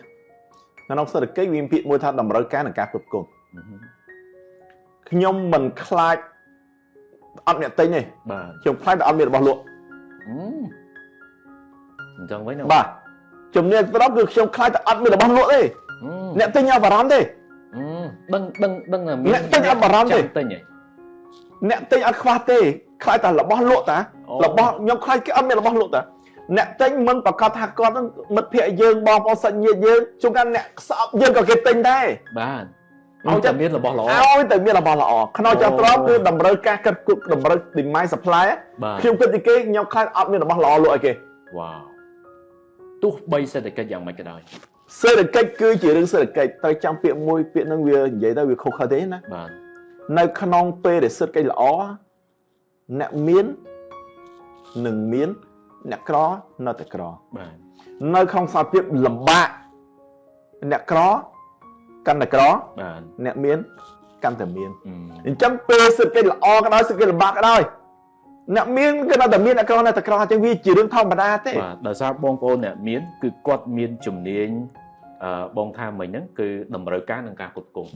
ក្នុងសេដ្ឋកិច្ចវាមានពាក្យមួយថាតម្រូវការនិងការគ្រប់គ្រងខ្ញុំមិនខ្លាចអត់អ្នកទិញទេបាទខ្ញុំខ្លាចតែអត់មានរបស់លក់អញ្ចឹងវិញបាទជំនាញចត្រប់គឺខ្ញុំខ្លាចតែអត់មានរបស់លក់ទេអ្នកទិញអត់បារម្ភទេដឹងអ្នកទិញអត់បារម្ភទេទិញហ៎អ្នកទិញអត់ខ្វះទេខ្លាចតែរបស់លក់តារបស់ខ្ញុំខ្លាចគេអត់មានរបស់លក់តា nè tính mình bảo con thằng con nó mất phía dương bom bom sân nhiệt dương chúng ta nè sợ dương có cái tính đây bạn áo tự nhiên là bỏ lỏ áo tự nhiên là bỏ lỏ nó cho tôi cứ đầm rơi ca cất cục đầm rơi tìm máy supply á khi ông cất đi cái nhau khai ấp như là bỏ lỏ luôn kìa wow tu bay sẽ được cái dạng mấy cái đời sẽ được cách cứ chỉ đứng sẽ được cách tay trong tiệm môi tiệm năng việc vậy ta việc không khai thế nè nơi khăn pe để sứt cây lỏ nè miến nừng miến nè cỏ nó tại cỏ nơi không sao tiếp lầm bạ nè cỏ căn là cỏ nè miến căn là miến trong pe sứt cây lỏ cái đó sứt cây lầm bạ cái đó nè miến cái đó là miến nè cỏ này tại cỏ chẳng vì chỉ đứng thông mà đa thế đời sao bông cô nè miến cứ quạt miến chùm niên bông tham mìnhហ្នឹងគឺតម្រូវការនឹងការគ្រប់គ្រង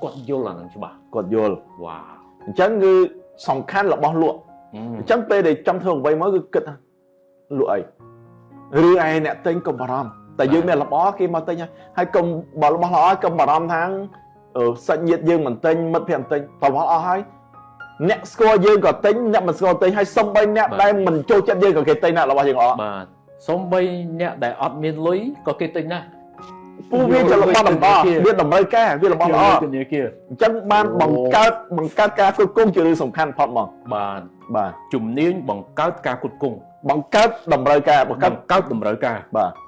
គាត់យល់អានឹងច្បាស់គាត់យល់ wow អញ្ចឹងគឺសំខាន់របស់លក់អញ្ចឹងពេលដែលចង់ធ្វើអ្វីមកគឺគិតលក់អីឬឯអ្នកទិញកុំបារម្ភតែយើងមានរបស់គេមកទិញហើយកុំបើរបស់ល្អកុំបារម្ភថាសាច់ញាតិយើងមិនទិញមិត្តភក្តិមិនទិញតរបស់អស់ហើយអ្នកស្គាល់យើងក៏ទិញអ្នកមិនស្គាល់ទិញហើយសំបីអ្នកដែលមិនចូលចិត្តយើងក៏គេទិញដែររបស់យើងល្អបាទសំបីអ្នកដែលអត់មានលុយក៏គេទិញដែរពូវាជារបស់ល្អវាតម្រូវការវារបស់ល្អអញ្ចឹងបានបង្កើតការគ្រប់គ្រងជារឿងសំខាន់ផុតមកបាទជំនាញបង្កើតការគ្រប់គ្រងបង្កើតតម្រូវការបង្កើតតម្រូវការ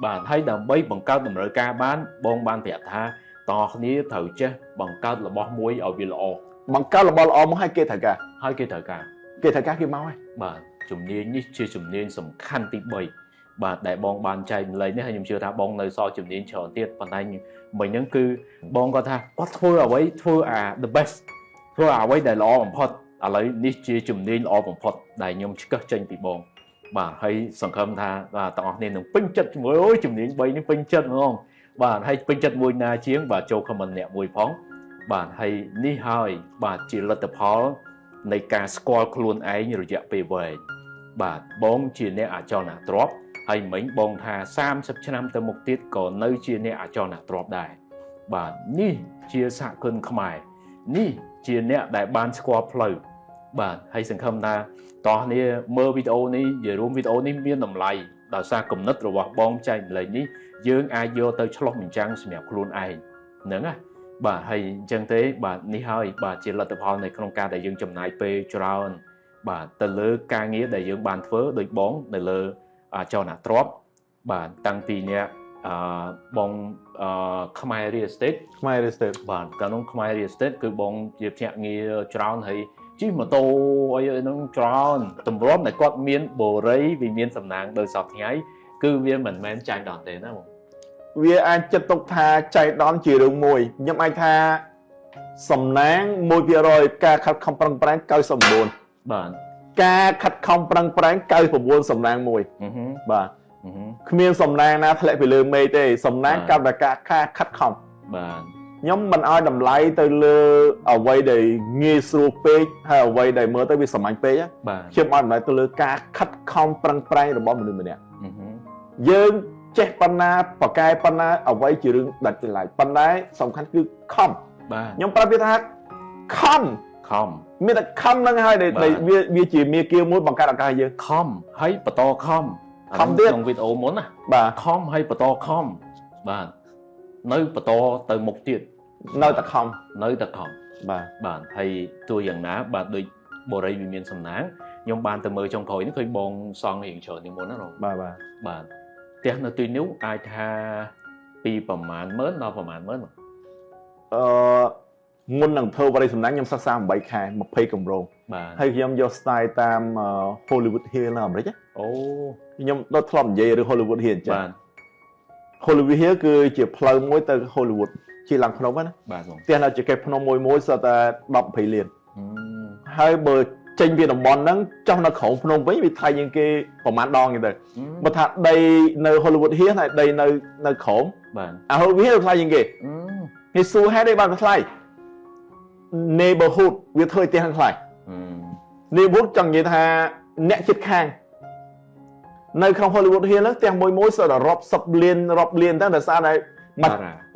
បាទហើយដើម្បីបង្កើតតម្រូវការបានបងបានប្រាប់ថាតគ្នាត្រូវចេះបង្កើតរបស់មួយឲ្យវាល្អបង្កើតរបស់ល្អមកឲ្យគេត្រូវការគេមកហើយបាទជំនាញនេះជាជំនាញសំខាន់ទី3បាទដែលបងបានចែកម្លែកនេះហើយខ្ញុំជឿថាបងនៅសល់ជំនាញច្រើនទៀតប៉ុន្តែមិញហ្នឹងគឺបងគាត់ថាគាត់ធ្វើអ្វីធ្វើthe best ធ្វើអ្វីដែលល្អបំផុតឥឡូវនេះជាជំនាញល្អបំផុតដែលខ្ញុំឆ្កឹះចេញពីបងបាទហើយសង្ឃឹមថាទាំងអស់គ្នានឹងពេញចិត្តជាមួយអូយជំនាញ3នេះពេញចិត្តហ្មងបាទហើយពេញចិត្តមួយណាជាងបាទចូល comment អ្នកមួយផងបាទហើយនេះហើយបាទជាលទ្ធផលនៃការស្គាល់ខ្លួនឯងរយៈពេលវែងបាទបងជាអ្នកអចលនទ្រព្យហើយមិញបងថា30ឆ្នាំទៅមុខទៀតក៏នៅជាអ្នកអចលនទ្រព្យដែរបាទនេះជាសហគមន៍ខ្មែរនេះជាអ្នកដែលបានស្គាល់ផ្លូវបាទហើយសង្ឃឹមថាតោះនេះមើលវីដេអូនេះនិយាយរួមវីដេអូនេះមានតម្លៃដោយសារគំនិតរបស់បងចែកម្លែកនេះយើងអាចយកទៅឆ្លុះបញ្ចាំងសម្រាប់ខ្លួនឯងហ្នឹងណាបាទហើយអញ្ចឹងទេបាទនេះហើយបាទជាលទ្ធផលនៅក្នុងការដែលយើងចំណាយពេលច្រើនបាទទៅលើការងារដែលយើងបានធ្វើដោយបងនៅលើចលនាទ្រព្យបាទតាំងពីអ្នកបងខ្មែរ real estate បាទកាលនោះខ្មែរ real estate គឺបងជាភ្នាក់ងារច្រើនហើយជិះម៉ូតូអីហ្នឹងច្រើនតម្រាំតែគាត់មានបូរីវាមានសំណាងដោយសពថ្ងៃគឺវាមិនមែនចែកដនទេណាបងវាអាចចិត្តទុកថាចែកដនជារឿងមួយខ្ញុំអាចថាសំណាង 1% ការខិតខំប្រឹងប្រែង99បាទការខិតខំប្រឹងប្រែង99សំណាងមួយបាទគ្មានសំណាងណាធ្លាក់ពីលើមេឃទេសំណាងកម្មតែការខិតខំបាទខ្ញុំមិនឲ្យតម្លៃទៅលើអ្វីដែលងាយស្រួលពេកហើយអ្វីដែលមើលទៅវាសាមញ្ញពេកខ្ញុំឲ្យតម្លៃទៅលើការខិតខំប្រឹងប្រែងរបស់មនុស្សម្នាក់យើងចេះប៉ុណ្ណាប្រកែប៉ុណ្ណាអ្វីជារឿងដាច់ចល័យប៉ុន្តែសំខាន់គឺខំខ្ញុំប្រាប់វាថាខំមានតែខំហ្នឹងហើយដែលវាជាមាគ៌ាមួយបង្កើតឱកាសយើងខំហើយបន្តខំទៀតក្នុងវីដេអូមុនណាបាទខំហើយបន្តខំបាទនៅបន្តទៅមុខទៀតនៅតែខំបាទហើយទោះយ៉ាងណាបាទដូចបូរីវាមានសំណាងខ្ញុំបានទៅមើលចុងក្រោយនេះឃើញបងសង់រៀងច្រើននេះមុនណាបាទផ្ទះនៅទីនោះអាចថាពីប្រមាណ10000ដល់ប្រមាណ10000មុននឹងធ្វើបរិសំណាងខ្ញុំសិក្សា8ខែ20កម្រងហើយខ្ញុំយក style តាម Hollywood Hill នៅអាមេរិកអូខ្ញុំដល់ធ្លាប់និយាយរឿង Hollywood Hill អញ្ចឹង Hollywood Hill គឺជាផ្លូវមួយទៅ Hollywood ជាឡើងភ្នំណាបាទផ្ទះនៅជាកេភ្នំមួយសតតែ10-20លានហើយបើចេញពីតំបន់ហ្នឹងចុះនៅក្រោមភ្នំវិញវាថ្លៃជាងគេប្រហែលដងទេបើថាដីនៅ Hollywood Hill ហើយដីនៅក្រោមបាទHollywood Hill ថ្លៃជាងគេគេសួរហេតុអីបានថ្លៃneighborhood វាធ្វើផ្ទះខាងថ្លៃ neighborhood ចង់និយាយថាអ្នកជិតខាងនៅក្នុង Hollywood Hill ហ្នឹងផ្ទះមួយសតតែរាប់10លានទៅដោយសារតែមក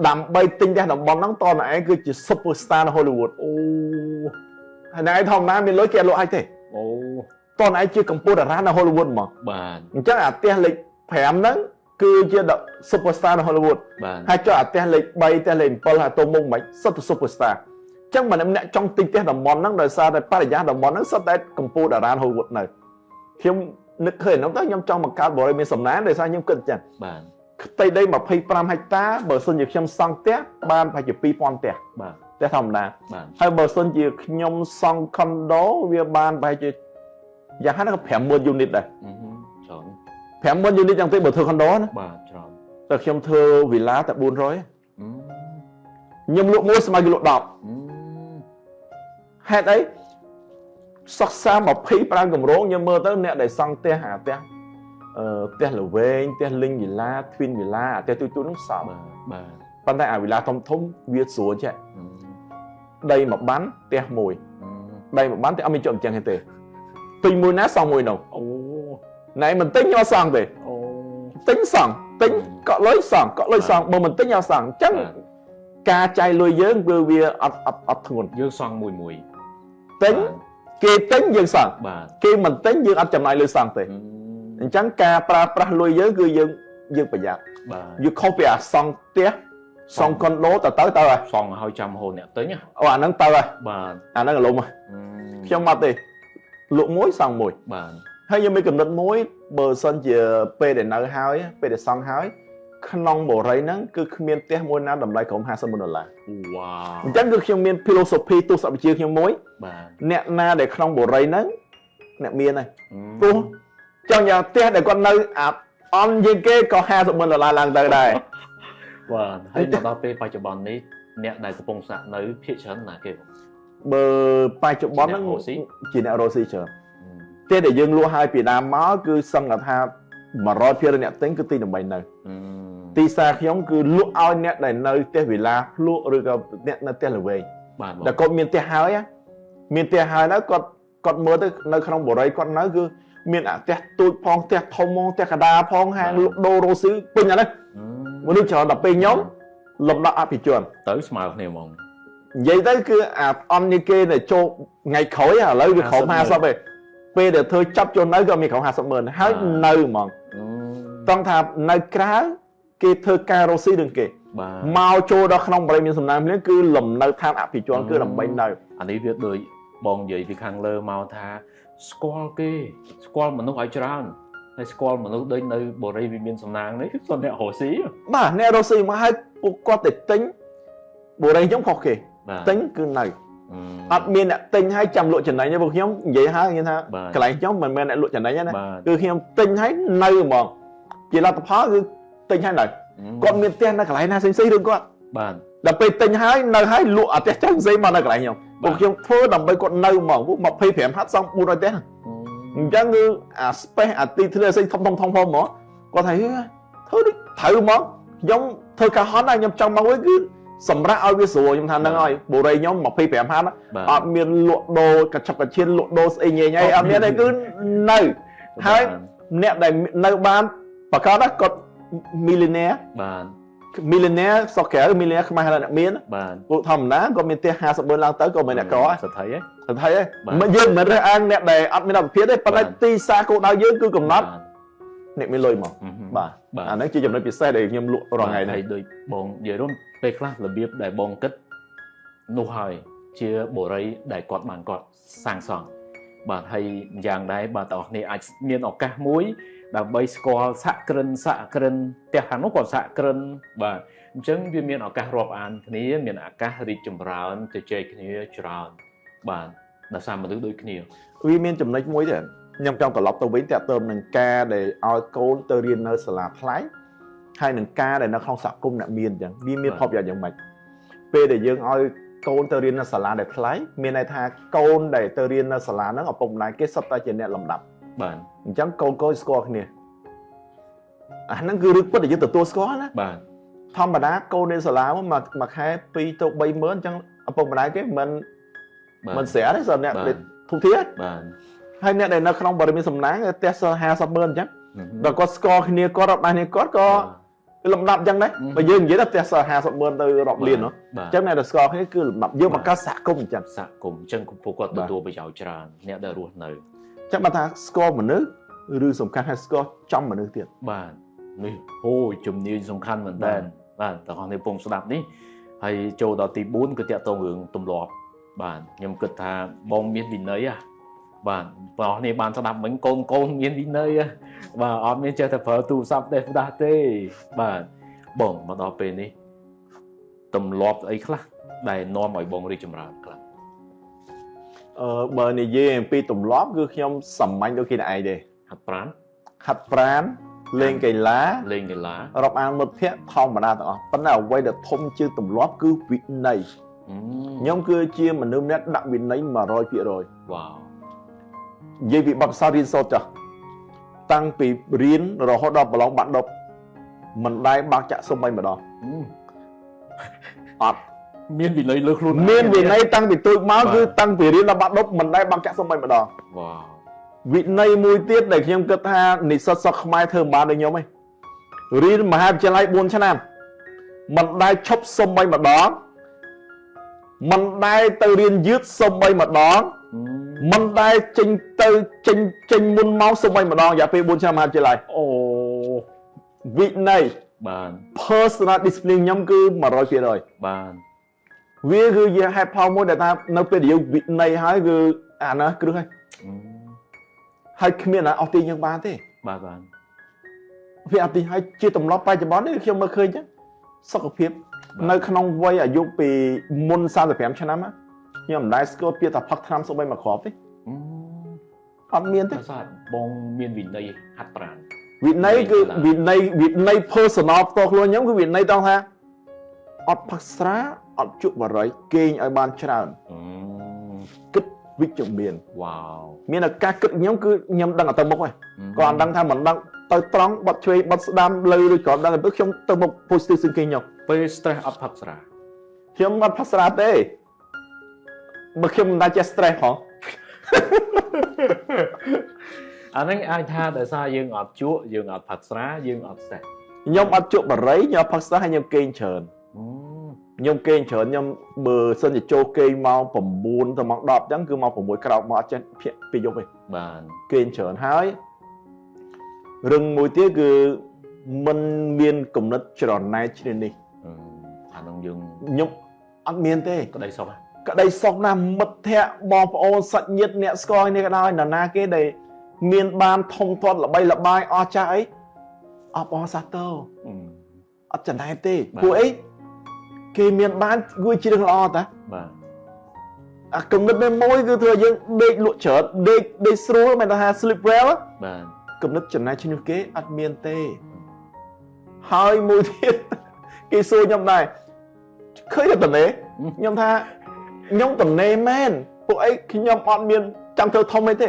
ដើម្បីទិញផ្ទះតំបន់ហ្នឹងតើឯងគឺជា superstar នៅ Hollywood អូហើយឯងធម្មតាមានលុយគេអត់លក់ឲ្យទេអូតើឯងជាកម្ពុជាតារានៅ Hollywood ហ្មងបាទអញ្ចឹងអាផ្ទះលេខ 5ហ្នឹងគឺជា superstar នៅ Hollywood ហើយចុះអាផ្ទះលេខ3ផ្ទះលេខ7អាតូមុងមិនសុទ្ធតែ superstar អញ្ចឹងបើអ្នកចង់ទិញផ្ទះតំបន់ហ្នឹងដោយសារតែបរិយាតំបន់ហ្នឹងសុទ្ធតែកម្ពុជាតារា Hollywood នៅខ្ញុំនឹកឃើញហ្នឹងទៅខ្ញុំចង់បង្កើតបរិយាមានសំណាងដោយសារខ្ញុំគិតអញ្ចឹងបាទផ្ទៃដី25ហិកតាបើសិនជាខ្ញុំសង់ផ្ទះបានប្រហែលជា2000ផ្ទះបាទផ្ទះធម្មតាហើយបើសិនជាខ្ញុំសង់ condo វាបានប្រហែលជាយ៉ាងហោចណាស់ក៏50000 unit ដែរច្រើន50000 unit ចឹងទេបើធ្វើ condo ណាបាទច្រើនតែខ្ញុំធ្វើ villa តែ400ខ្ញុំលក់មួយស្មើគេលក់10ហេតុអីសិក្សា25គម្រោងខ្ញុំមើលទៅអ្នកដែលសង់ផ្ទះអាផ្ទះផ្ទះល្វែងផ្ទះលីងវីឡា twin villa ផ្ទះទូចៗនោះសល់បាទប៉ុន្តែអាវីឡាធំវាស្រួលចេះដីមួយបានផ្ទះមួយដីមួយបានតែអត់មានចុះអញ្ចឹងទេទិញមួយណាសង់មួយនោះអូណែមិនទិញយកសង់ទេអូទិញសង់ទិញកក់លុយសង់បើមិនទិញយកសង់អញ្ចឹងការចាយលុយយើងគឺវាអត់ធ្ងន់យើងសង់មួយទិញគេទិញយើងសង់គេមិនទិញយើងអត់ចំណាយលុយសង់ទេអញ្ចឹងការប្រើប្រាស់លុយយើងគឺយើងប្រយ័ត្នយើងខុសពីអាសង់ផ្ទះសង់កុនដូទៅហើយសង់ឲ្យចាំហូរអ្នកទិញអូអាហ្នឹងទៅហើយបាទអាហ្នឹងអាលំខ្ញុំអត់ទេលក់មួយសង់មួយបាទហើយខ្ញុំមានកំណត់មួយបើសិនជាពេលដែលនៅហើយពេលដែលសង់ហើយក្នុងបរិយាហ្នឹងគឺគ្មានផ្ទះមួយណាតម្លៃក្រោម$50,000វ៉ាវអញ្ចឹងគឺខ្ញុំមាន philosophy ទស្សនវិជ្ជាខ្ញុំមួយបាទអ្នកណាដែលក្នុងបរិយាហ្នឹងអ្នកមានហើយព្រោះចង់យ៉ាងផ្ទះដែលគាត់នៅអន់ជាងគេក៏$50,000ឡើងទៅដែរបាទហើយមកដល់ពេលបច្ចុប្បន្ននេះអ្នកដែលកំពុងស្នាក់នៅភាគច្រើនណាគេបើបច្ចុប្បន្នហ្នឹងជាអ្នករស់ស៊ីច្រើនផ្ទះដែលយើងលក់ឲ្យពីដើមមកគឺសង្កត់ថា100%អ្នកទិញគឺទីដើម្បីនៅទីផ្សារខ្ញុំគឺលក់ឲ្យអ្នកដែលនៅផ្ទះវិឡាភ្លក់ឬក៏អ្នកនៅផ្ទះល្វែងបាទតែគាត់មានផ្ទះហើយណាគាត់មើលទៅនៅក្នុងបរិយាគាត់នៅគឺមានអាផ្ទះទូចផងផ្ទះធំផងផ្ទះកដាផងហាងលក់ដូររស់ស៊ីពេញអាហ្នឹងមនុស្សច្រើនដល់ពេលខ្ញុំលំដាប់អភិជនទៅស្មើគ្នាហ្មងនិយាយទៅគឺអាអន់នេះគេដែលចូលថ្ងៃក្រោយឥឡូវវាក្រោម50ឯងពេលដែលធ្វើចាប់ចូលនៅក៏មានក្រោម$50,000ហើយនៅហ្មងต้องថានៅក្រៅគេធ្វើការរស់ស៊ីនឹងគេមកចូលដល់ក្នុងបរិយាមានសំណាងនេះគឺលំនៅឋានអភិជនគឺដើម្បីនៅអានេះវាដូចបងនិយាយពីខាងលើមកថាស្គាល់គេស្គាល់មនុស្សឲ្យច្រើនហើយស្គាល់មនុស្សដូចនៅបរិយាវិមានសំណាងនេះគឺគាត់អ្នករស់ស៊ីបាទអ្នករស់ស៊ីមកឲ្យពួកគាត់ទៅទិញបរិយាខ្ញុំខុសគេទិញគឺនៅអត់មានអ្នកទិញឲ្យចាំលក់ចំណេញទេពួកខ្ញុំនិយាយហើយខ្ញុំថាកន្លែងខ្ញុំមិនមែនអ្នកលក់ចំណេញទេណាគឺខ្ញុំទិញឲ្យនៅហ្មងជាលទ្ធផលគឺទិញឲ្យនៅគាត់មានផ្ទះនៅកន្លែងណាផ្សេងៗឬគាត់បាទដល់ពេលទិញហើយនៅហើយលក់អាផ្ទះចាំផ្សេងមកនៅកន្លែងខ្ញុំពួកខ្ញុំធ្វើដើម្បីគាត់នៅហ្មងពួក25ហាត់សង់400ផ្ទះអញ្ចឹងគឺអា space អាទីធ្លាផ្សេងធំហ្មងគាត់ថាធ្វើដូចត្រូវហ្មងខ្ញុំធ្វើការហត់ហើយខ្ញុំចង់មកវិញគឺសម្រាប់ឲ្យវាស្រួលខ្ញុំថាហ្នឹងហើយបូរីខ្ញុំ25ហាត់អត់មានលក់ដូរកញ្ចប់កញ្ជៀនលក់ដូរស្អីញ៉ៃអត់មានទេគឺនៅហើយអ្នកដែលនៅបានប្រកាសណាគាត់ millionaire បាទ millionaire សកែmillionaire ខ្មែរអ្នកមានបាទពួកធម្មតាគាត់មានផ្ទះ$50,000ឡើងទៅក៏មិនអ្នកក្រសថៃហ៎មិនយើងមិនរើសអើងអ្នកដែលអត់មានអភិភាពទេប៉ុន្តែទីផ្សារគោលដៅយើងគឺកំណត់អ្នកមានលុយមកបាទអាហ្នឹងជាចំណុចពិសេសដែលខ្ញុំលក់រាល់ថ្ងៃនេះដូចបងនិយាយរួមពេលខ្លះរបៀបដែលបងគិតនោះហើយជាបរិយាដែលគាត់បានគាត់សាងសង់បាទហើយយ៉ាងដែរបាទបងប្អូនអាចមានឱកាសមួយដើម្បីស្គាល់សហគ្រិនផ្ទះខាងនោះក៏សហគ្រិនបាទអញ្ចឹងវាមានឱកាសរាប់អានគ្នាមានឱកាសរីកចម្រើនទៅជែកគ្នាច្រើនបាទដោយសារមនុស្សដូចគ្នាវាមានចំណុចមួយទៀតខ្ញុំចង់ត្រឡប់ទៅវិញតាក់ទងនឹងការដែលឲ្យកូនទៅរៀននៅសាលាថ្លៃហើយនឹងការដែលនៅក្នុងសហគមន៍អ្នកមានអញ្ចឹងវាមានផលប្រយោជន៍យ៉ាងម៉េចពេលដែលយើងឲ្យកូនទៅរៀននៅសាលាដែលថ្លៃមានន័យថាកូនដែលទៅរៀននៅសាលាហ្នឹងឪពុកម្ដាយគេសុទ្ធតែជាអ្នកលំដាប់បាទអញ្ចឹងកូនស្គាល់គ្នាអាហ្នឹងគឺរឿងពិតដែលយើងទទួលស្គាល់ណាបាទធម្មតាកូននៅសាលាមួយខែ2ទៅ30000អញ្ចឹងឪពុកម្ដាយគេមិនស្រាទេសម្រាប់អ្នកធុធាបាទហើយអ្នកដែលនៅក្នុងបរិមាណសំណាងផ្ទះ$50,000អញ្ចឹងដល់គាត់ស្គាល់គ្នាគាត់រាប់បានគ្នាគាត់ក៏លំដាប់អញ្ចឹងដែរបើយើងនិយាយថាផ្ទះ$50,000ទៅរាប់លានអញ្ចឹងអ្នកដែលស្គាល់គ្នាគឺលំដាប់យើងបង្កើតសហគមន៍អញ្ចឹងពួកគាត់ទទួលប្រយោជន៍ច្រើនអ្នកដែលរស់នៅអញ្ចឹងបើថាស្គាល់មនុស្សឬសំខាន់ហើយស្គាល់ចំមនុស្សទៀតបាទ នេះអូជំនាញសំខាន់មែនតើបាទតើអ្នកពងស្ដាប់នេះហើយចូលដល់ទី4គឺតាក់ទងរឿងទម្លាប់បាទខ្ញុំគិតថាបងមានវិន័យបាទបងនេះបានស្ដាប់មិញកូនមានវិន័យបាទអត់មានចេះតែប្រើទូរស័ព្ទទេផ្ដាស់ទេបាទបងមកដល់ពេលនេះទម្លាប់អីខ្លះដែលនាំឲ្យបងរីកចម្រើនខ្លះបើនិយាយអំពីទម្លាប់គឺខ្ញុំសាមញ្ញដូចគេឯងទេហាត់ប្រាណលេងកីឡារាប់អានមិត្តភ័ក្តិធម្មតាទាំងអស់ប៉ុន្តែអ្វីដែលធំជាងទម្លាប់គឺវិន័យខ្ញុំគឺជាមនុស្សម្នាក់ដាក់វិន័យ 100% វ៉ាវនិយាយពីបទពិសោធន៍រៀនសូត្រចាស់តាំងពីរៀនរហូតដល់ប្រឡងបាក់ដប់មិនដែលបាក់ចាក់សុំបីម្ដងអត់មានវិន័យលើខ្លួនមានវិន័យតាំងពីទូចមកគឺតាំងពីរៀនដល់បាក់ដប់មិនដែលបាក់ចាក់សុំបីម្ដងវ៉ាវវិន័យមួយទៀតដែលខ្ញុំគិតថានិស្សិតសិស្សខ្មែរធ្វើមិនបានដូចខ្ញុំឯងរៀនមហាវិទ្យាល័យ4ឆ្នាំមិនដែលឈប់សុំបីម្ដងមិនដែលទៅរៀនយឺតសុំបីម្ដងមិនដែលចេញមុនមកសុំបីម្ដងរយៈពេល4ឆ្នាំមហាវិទ្យាល័យអូវិន័យបាន personal discipline ខ្ញុំគឺ 100% បានវាគឺជាហេតុផលមួយដែលថានៅពេលដែលយើងវិន័យហើយគឺអាណាគ្រឹះហើយគ្មានណាអស់ទីយើងបានទេបានវាអត់ទីហើយជាទម្លាប់បច្ចុប្បន្ននេះខ្ញុំមើលឃើញចឹងសុខភាពនៅក្នុងវ័យអាយុពីមុន35ឆ្នាំខ្ញុំមិនដែលស្គាល់ពាក្យថាផឹកថ្នាំសូម្បីមួយគ្រាប់ទេអត់មានទេបងមានវិន័យហាត់ប្រាណវិន័យគឺវិន័យ personal ផ្ទាល់ខ្លួនខ្ញុំគឺវិន័យต้องថាអត់ផឹកស្រាអត់ជក់បារីគេងឲ្យបានច្រើនគិតវិជ្ជមានវ៉ាវមានតែការគិតខ្ញុំគឺខ្ញុំដឹងទៅមុខហើយក៏អត់ដឹងថាមិនដឹងទៅត្រង់បាត់ឆ្វេងបាត់ស្ដាំលើឬក៏ដឹងទៅខ្ញុំទៅមុខ positive thinking ខ្ញុំពេល stress អត់ផឹកស្រាខ្ញុំអត់ផឹកស្រាទេបើខ្ញុំមិនដែរចេះ stress ផងអាហ្នឹងអាចថាដោយសារយើងអត់ជក់យើងអត់ផឹកស្រាយើងអត់ stress ខ្ញុំអត់ជក់បារីខ្ញុំអត់ផឹកស្រាហើយខ្ញុំគេងច្រើនខ្ញុំគេងច្រើនខ្ញុំបើសិនជាចូលគេងម៉ោង9ទៅម៉ោង10អញ្ចឹងគឺម៉ោង6ក្រោកមកអត់ចេះភាកពេលយប់ទេបានគេងច្រើនហើយរឹងមួយទៀតគឺមិនមានគំនិតច្រណែកឈ្នានេះអានឹងយើងខ្ញុំអត់មានទេក្តីសុខណាមិត្តភ័ក្តិបងប្អូនសាច់ញាតិអ្នកស្គាល់នេះក៏ដោយនរណាគេដែលមានបានធំធាត់ល្បីល្បាញអស់ចាស់អីអបអរសាទរអត់ចំណែកទេព្រោះអីគេមានបានគឺជារឿងល្អតាបាទអាគំនិតមួយគឺធ្វើយើងដេកលក់ច្រើនដេកស្រួលមិនថា sleep well បាទគំនិតចំណែកឈ្នះគេអត់មានទេហើយមួយទៀតគេសួរខ្ញុំដែរឃើញតែតនេខ្ញុំថាខ្ញុំតនេមែនពួកអីខ្ញុំអត់មានចង់ធ្វើធំអីទេ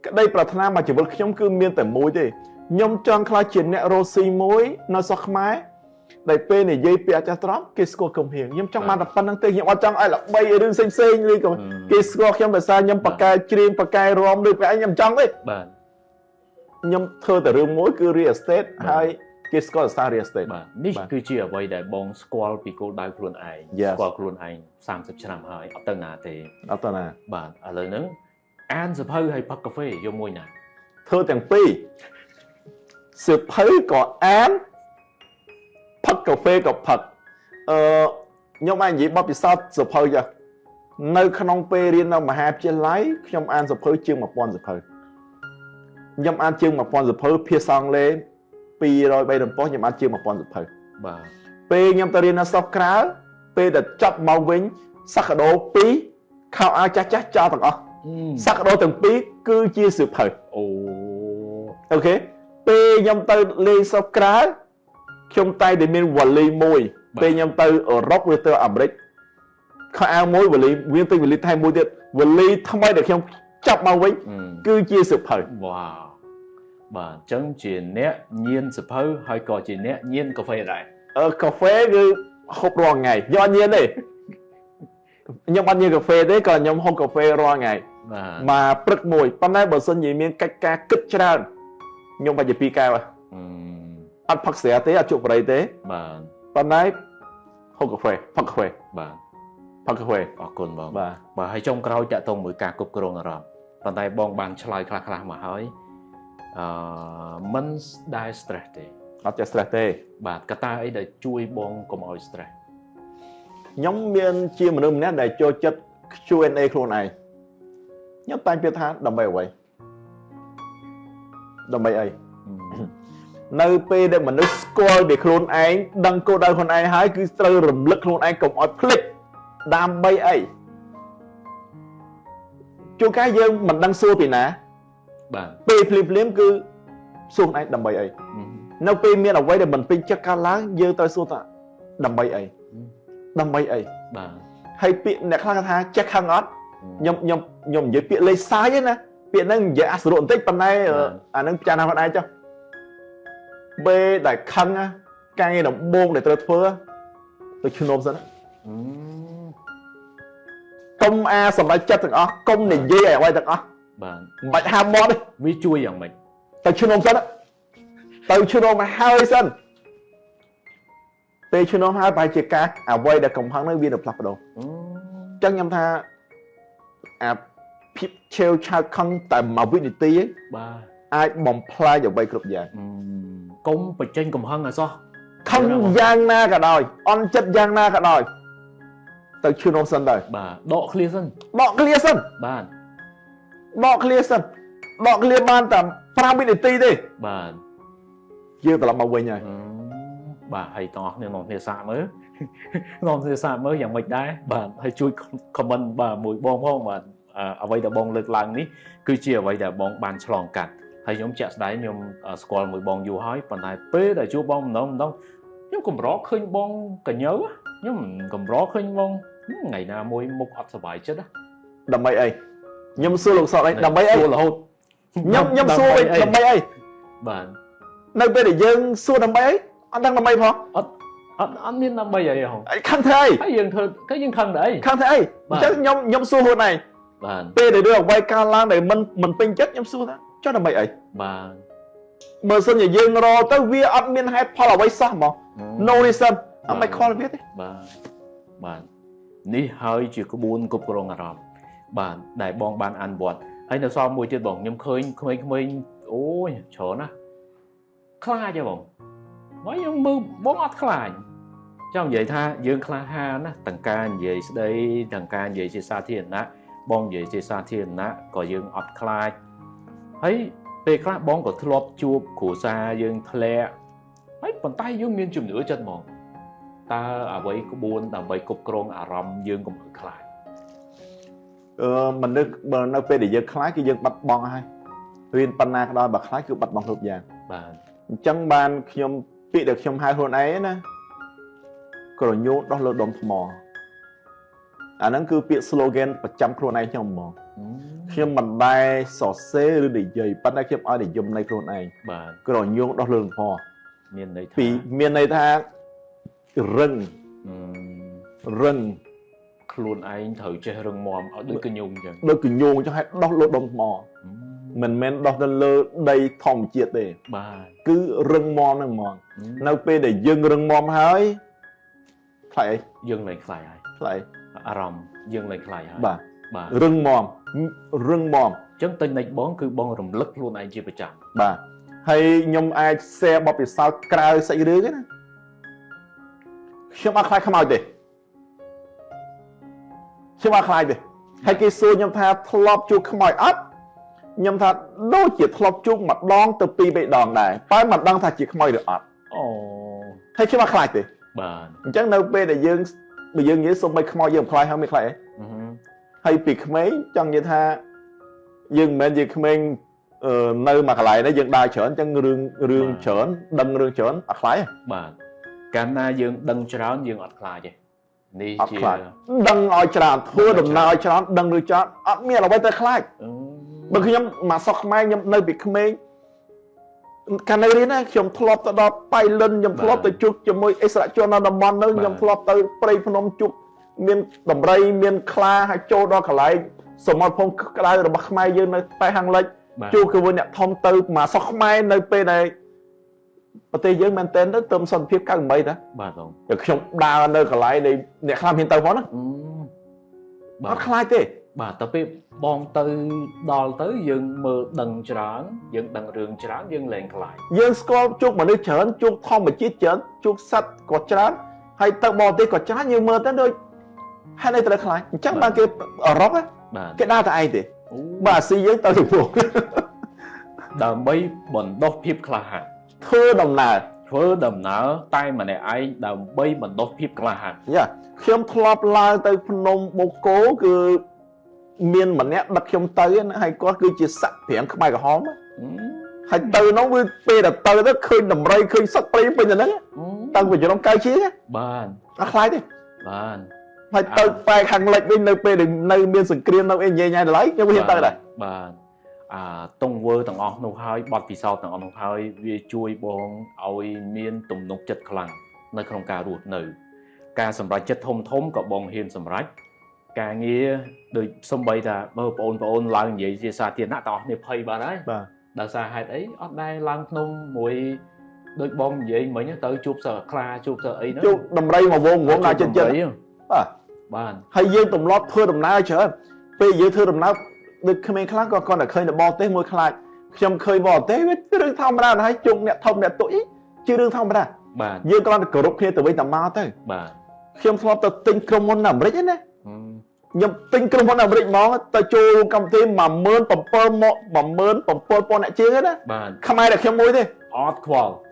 ក្តីប្រាថ្នាមកជីវិតខ្ញុំគឺមានតែមួយទេខ្ញុំចង់ខ្លាចជាអ្នករស់ស៊ីមួយនៅសោះខ្មែរដែលពេលនិយាយពីអាចារ្យត្រង់គេស្គាល់គំហៀងខ្ញុំចង់បានតែប៉ុណ្្នឹងទេខ្ញុំអត់ចង់ឲ្យល្បីរឿងផ្សេងឬក៏គេស្គាល់ខ្ញុំដោយសារខ្ញុំបកកែច្រៀងបកកែរាំឬប្រហែលខ្ញុំចង់ទេបាទខ្ញុំធ្វើតែរឿងមួយគឺ real estate ហើយគេស្គាល់សារ real estate បាទនេះគឺជាអ្វីដែលបងស្គាល់ពីគោលដៅខ្លួនឯងស្គាល់ខ្លួនឯង30ឆ្នាំហើយអត់ទៅណាទេអត់ទៅណាបាទឥឡូវហ្នឹងអានសភៅហើយផឹកកាហ្វេយកមួយណាធ្វើទាំងពីរសភៅក៏អានផឹកកាហ្វេក៏ផឹកខ្ញុំអាចនិយាយបទពិសោធន៍សភៅចានៅក្នុងពេលរៀននៅមហាវិទ្យាល័យខ្ញុំអានសភៅជាង 1000 សភៅខ្ញុំអានជាង 1000 សភៅភាសាអង់គ្លេស200 300ប៉ុស្តិ៍ខ្ញុំអានជាង 1000 សភៅបាទពេលខ្ញុំទៅរៀននៅស្រុកក្រៅពេលដែលចប់មកវិញសក្តា2ខោអាវចាស់ចោលទាំងអស់សក្តាទាំងពីរគឺជាសៀវភៅអូខេពេលខ្ញុំទៅលេងស្រុកក្រៅខ្ញុំតែងតែមានវ៉ាលីមួយពេលខ្ញុំទៅអឺរ៉ុបឬទៅអាមេរិកខោអាវមួយវ៉ាលីមានទៅវ៉ាលីថែមមួយទៀតវ៉ាលីថ្មីដែលខ្ញុំចាប់មកវិញគឺជាសៀវភៅវ៉ាវបាទអញ្ចឹងជាអ្នកញៀនសៀវភៅហើយក៏ជាអ្នកញៀនកាហ្វេដែរកាហ្វេគឺហូបរាល់ថ្ងៃខ្ញុំអត់ញៀនទេខ្ញុំអត់ញៀនកាហ្វេទេក៏ខ្ញុំហូបកាហ្វេរាល់ថ្ងៃមកព្រឹកមួយប៉ុន្តែបើសិនជាមានកិច្ចការគិតច្រើនខ្ញុំបាច់ជា2កែវអត់ផឹកស្រាទេអត់ជក់បរិយទេបាទប៉ុន្តែហូបកាហ្វេផឹកកាហ្វេបាទផឹកកាហ្វេអរគុណបងបាទហើយចុងក្រោយតាក់ទងមួយការគ្រប់គ្រងអារម្មណ៍ប៉ុន្តែបងបានឆ្លើយខ្លះៗមកហើយមិនដែល stress ទេ អត់ចេះ stress ទេ បាទកត្តាអីដែលជួយបងកុំឲ្យ stress ខ្ញុំមានជាមនុស្សម្នាក់ដែលចូលចិត្ត Q&A ខ្លួនឯងខ្ញុំតែងពាក្យថាដើម្បីអ្វីដើម្បីអីនៅពេលដែលមនុស្សស្គាល់ពីខ្លួនឯងដឹងគោលដៅខ្លួនឯងហើយគឺត្រូវរំលឹកខ្លួនឯងកុំឲ្យភ្លេចដើម្បីអីជួនកាលយើងមិនដឹងសួរពីណាបាទពេលភ្លាមគឺសួរឯងដើម្បីអីនៅពេលមានអ្វីដែលមិនពេញចិត្តកើតឡើងយើងត្រូវសួរថាដើម្បីអីដើម្បីអីបាទហើយពាក្យអ្នកខ្លះថាចេះខឹងអត់ខ្ញុំនិយាយពាក្យលេខសាយទេណាពាក្យហ្នឹងនិយាយអសរុបន្តិចប៉ុន្តែអាហ្នឹងពិចារណាខ្លួនឯងចុះពេលដែលខឹងការងារដំបូងដែលត្រូវធ្វើទៅឈ្នំសិនកុំសម្រេចចិត្តទាំងអស់កុំនិយាយអ្វីទាំងអស់បាទមិនបាច់ហាមមាត់ទេវាជួយយ៉ាងម៉េចទៅឈ្នំសិនទៅឈ្នំមកហើយសិនពេលឈ្នំហើយបែរជាការអ្វីដែលកំហឹងនោះវានឹងផ្លាស់ប្ដូរអញ្ចឹងខ្ញុំថាអាភាពឆេវឆាវខឹងតែមួយវិនាទីបាទអាចបំផ្លាញអ្វីគ្រប់យ៉ាងកុំបញ្ចេញកំហឹងឲ្យសោះខឹងយ៉ាងណាក៏ដោយអន់ចិត្តយ៉ាងណាក៏ដោយទៅឈ្នំសិនទៅបាទដកឃ្លាសិនបាទដកឃ្លាសិនបានតែ5វិនាទីទេបាទយើងត្រឡប់មកវិញហើយបាទហើយតោះអ្នកនរគ្នាសាកមើលយ៉ាងម៉េចដែរបាទហើយជួយ comment បាទមួយបងផងបាទអ្វីដែលបងលើកឡើងនេះគឺជាអ្វីដែលបងបានឆ្លងកាត់ហើយខ្ញុំជាក់ស្ដែងខ្ញុំស្គាល់មួយបងយូរហើយប៉ុន្តែពេលដែលជួបបងម្ដងខ្ញុំកម្រឃើញបងកញើខ្ញុំកម្រឃើញបងថ្ងៃណាមួយមុខអត់សុបាយចិត្តដើម្បីអីខ្ញុំសួរលោកសតអីដើម្បីអីសួររហូតខ្ញុំសួរដើម្បីអីបាទនៅពេលដែលយើងសួរដើម្បីអីអត់ដឹងដើម្បីផងអត់មានដើម្បីអីហ៎ខឹងធ្វើអីហើយយើងធ្វើក៏យើងខឹងដែរខឹងធ្វើអីអញ្ចឹងខ្ញុំសួរខ្លួនឯងបាទពេលដែលរឿងអ្វីកើតឡើងដែលមិនពេញចិត្តខ្ញុំសួរថាចុះដើម្បីអីបាទមើលសិនជាយើងរទៅវាអត់មានហេតុផលអ្វីសោះហ្មង no reason អត់មិនខ្វល់វាទេបាទនេះហើយជាក្បួនគ្រប់គ្រងអារម្មណ៍បាទដែលបងបានអនុវត្តហើយនៅសល់មួយទៀតបងខ្ញុំឃើញក្មេងៗអូយច្រើនណាស់ខ្លាចទេបងខ្ញុំមើលបងអត់ខ្លាចចង់និយាយថាយើងក្លាហានណាទាំងការនិយាយស្ដីទាំងការនិយាយជាសាធារណៈបងនិយាយជាសាធារណៈក៏យើងអត់ខ្លាចហើយពេលខ្លះបងក៏ធ្លាប់ជួបគ្រួសារយើងធ្លាក់ហើយប៉ុន្តែយើងមានជំនឿចិត្តហ្មងតើអ្វីក្បួនដើម្បីគ្រប់គ្រងអារម្មណ៍យើងកុំឲ្យខ្លាចមនុស្សបើនៅពេលដែលយើងខ្លាចគឺយើងបាត់បង់ហើយរៀនប៉ុណ្ណាក៏ដោយបើខ្លាចគឺបាត់បង់គ្រប់យ៉ាងបាទអញ្ចឹងបានខ្ញុំពាក្យដែលខ្ញុំហៅខ្លួនឯងណាក្រញូដោះលើដុំថ្មអាហ្នឹងគឺពាក្យ slogan ប្រចាំខ្លួនឯងខ្ញុំហ្មងខ្ញុំមិនដែលសរសេរឬនិយាយប៉ុន្តែខ្ញុំឲ្យនិយមនៃខ្លួនឯងបាទក្រញូដោះលើដុំថ្មមានន័យថាមានន័យថារឹងខ្លួនឯងត្រូវចេះរឹងមាំឲ្យដូចកញូងអញ្ចឹងដូចកញូងអញ្ចឹងឲ្យដោះលើដុំថ្មមិនមែនដោះទៅលើដីធម្មជាតិទេបាទគឺរឹងមាំហ្នឹងហ្មងនៅពេលដែលយើងរឹងមាំហើយខ្លាចអីយើងលែងខ្លាចហើយខ្លាចអារម្មណ៍យើងលែងខ្លាចហើយបាទរឹងមាំអញ្ចឹងទៅនិចបងគឺបងរំលឹកខ្លួនឯងជាប្រចាំបាទហើយខ្ញុំអាច share បទពិសោធន៍ក្រៅសាច់រឿងណាខ្ញុំអត់ខ្លាចខ្មោចទេហើយគេសួរខ្ញុំថាធ្លាប់ជួបខ្មោចអត់ខ្ញុំថាដូចជាធ្លាប់ជួបម្ដងទៅ2 3 ដងដែរតែមិនដឹងថាជាខ្មោចឬអត់អូហើយខ្ញុំអត់ខ្លាចទេបាទអញ្ចឹងនៅពេលដែលយើងនិយាយសុំឲ្យខ្មោចយើងខ្លាចហើយមិនខ្លាចអីហើយពីក្មេងចង់និយាយថាយើងមិនមែនជាក្មេងនៅមួយកន្លែងនេះយើងដើរច្រើនអញ្ចឹងរឿងច្រើនដឹងរឿងច្រើនអត់ខ្លាចទេបាទកាលណាយើងដឹងច្រើនយើងអត់ខ្លាចទេនេះជាដឹងឲ្យច្រើនធ្វើដំណើរឲ្យច្រើនដឹងឬច្រើនអត់មានអ្វីទៅខ្លាចបើខ្ញុំមកសុកខ្មែរខ្ញុំនៅពីក្មេងកាលនៅរៀនណាខ្ញុំធ្លាប់ទៅដល់ប៉ៃលិនខ្ញុំធ្លាប់ទៅជួបជាមួយអិសរាជជននៅតំបន់នោះខ្ញុំធ្លាប់ទៅព្រៃភ្នំជួបមានដំរីមានខ្លាហើយចូលដល់កន្លែងសមរភូមិក្តៅរបស់ខ្មែរយើងនៅតែខាងលិចជួបជាមួយអ្នកធំទៅមកសុកខ្មែរនៅពេលដែលប្រទេសយើងមែនតើទៅសន្តិភាព98តាបាទបងតែខ្ញុំដើរនៅកន្លែងនៃអ្នកខ្លះមានទៅផងណាបាអត់ខ្លាចទេ បាទទៅពេលបងទៅដល់ទៅយើងមើលដឹងច្រើនយើងដឹងរឿងច្រើនយើងលែងខ្លាចយើងស្គាល់ជួបមនុស្សច្រើនជួបធម្មជាតិច្រើនជួបសត្វក៏ច្រើនហើយទៅបរទេសក៏ច្រើនយើងមើលទៅដូចហេតុអីត្រូវខ្លាចអញ្ចឹងបានគេអឺរ៉ុបគេដើរតែឯងទេបាទអាស៊ីយើងទៅទៅពួកដើម្បីបណ្ដុះភាពក្លាហានធ្វើដំណើរតែម្នាក់ឯងដើម្បីបណ្ដុះភាពក្លាហានយ៉ាខ្ញុំធ្លាប់ឡើងទៅភ្នំបូកគោគឺមានម្នាក់ដឹកខ្ញុំទៅណាហើយគាត់គឺជាសក្តិព្រាមខ្មែរក្រហមហើយទៅនោះវាពេលទៅឃើញដំរីឃើញសត្វព្រៃពេញទៅហ្នឹងតាំងពីជំរំកៅជាបានអត់ខ្លាចទេបានហើយទៅបែកខាងលិចវិញនៅពេលនៅមានសង្គ្រាមនៅអីញ៉ៃញ៉ៃដល់ហើយខ្ញុំហ៊ានទៅដែរបាទទង្វើទាំងអស់នោះហើយបទពិសោធន៍ទាំងអស់នោះហើយវាជួយបងឲ្យមានទំនុកចិត្តខ្លាំងនៅក្នុងការរស់នៅការសម្រេចចិត្តធំក៏បងហ៊ានសម្រេចការងារដូចសំបីថាបើបងប្អូនឡើងនិយាយជាសាធារណៈតោះគ្នាភ័យបាត់ហើយបាទដោយសារហេតុអីអត់ដែរឡើងភ្នំមួយដូចបងនិយាយមិញទៅជួបសើខ្លាជួបសើអីហ្នឹងជួបដំរីមកវងដល់ចិត្តបាទហើយយើងទម្លាប់ធ្វើដំណើរច្រើនពេលយើងធ្វើដំណើរដូចក្មេងខ្លះក៏គាត់តែឃើញតែបរទេសមួយខ្លាចខ្ញុំឃើញបរទេសវារឿងធម្មតាហើយជុកអ្នកធំអ្នកតូចជារឿងធម្មតាបាទយើងគ្រាន់តែគោរពគ្នាទៅវិញទៅមកទៅបាទខ្ញុំធ្លាប់ទៅទិញក្រុមហ៊ុនអាមេរិកណាខ្ញុំទិញក្រុមហ៊ុនអាមេរិកមកទៅចូលកម្មវិធី17000អ្នកជាងណាខ្មែរតែខ្ញុំមួយទេ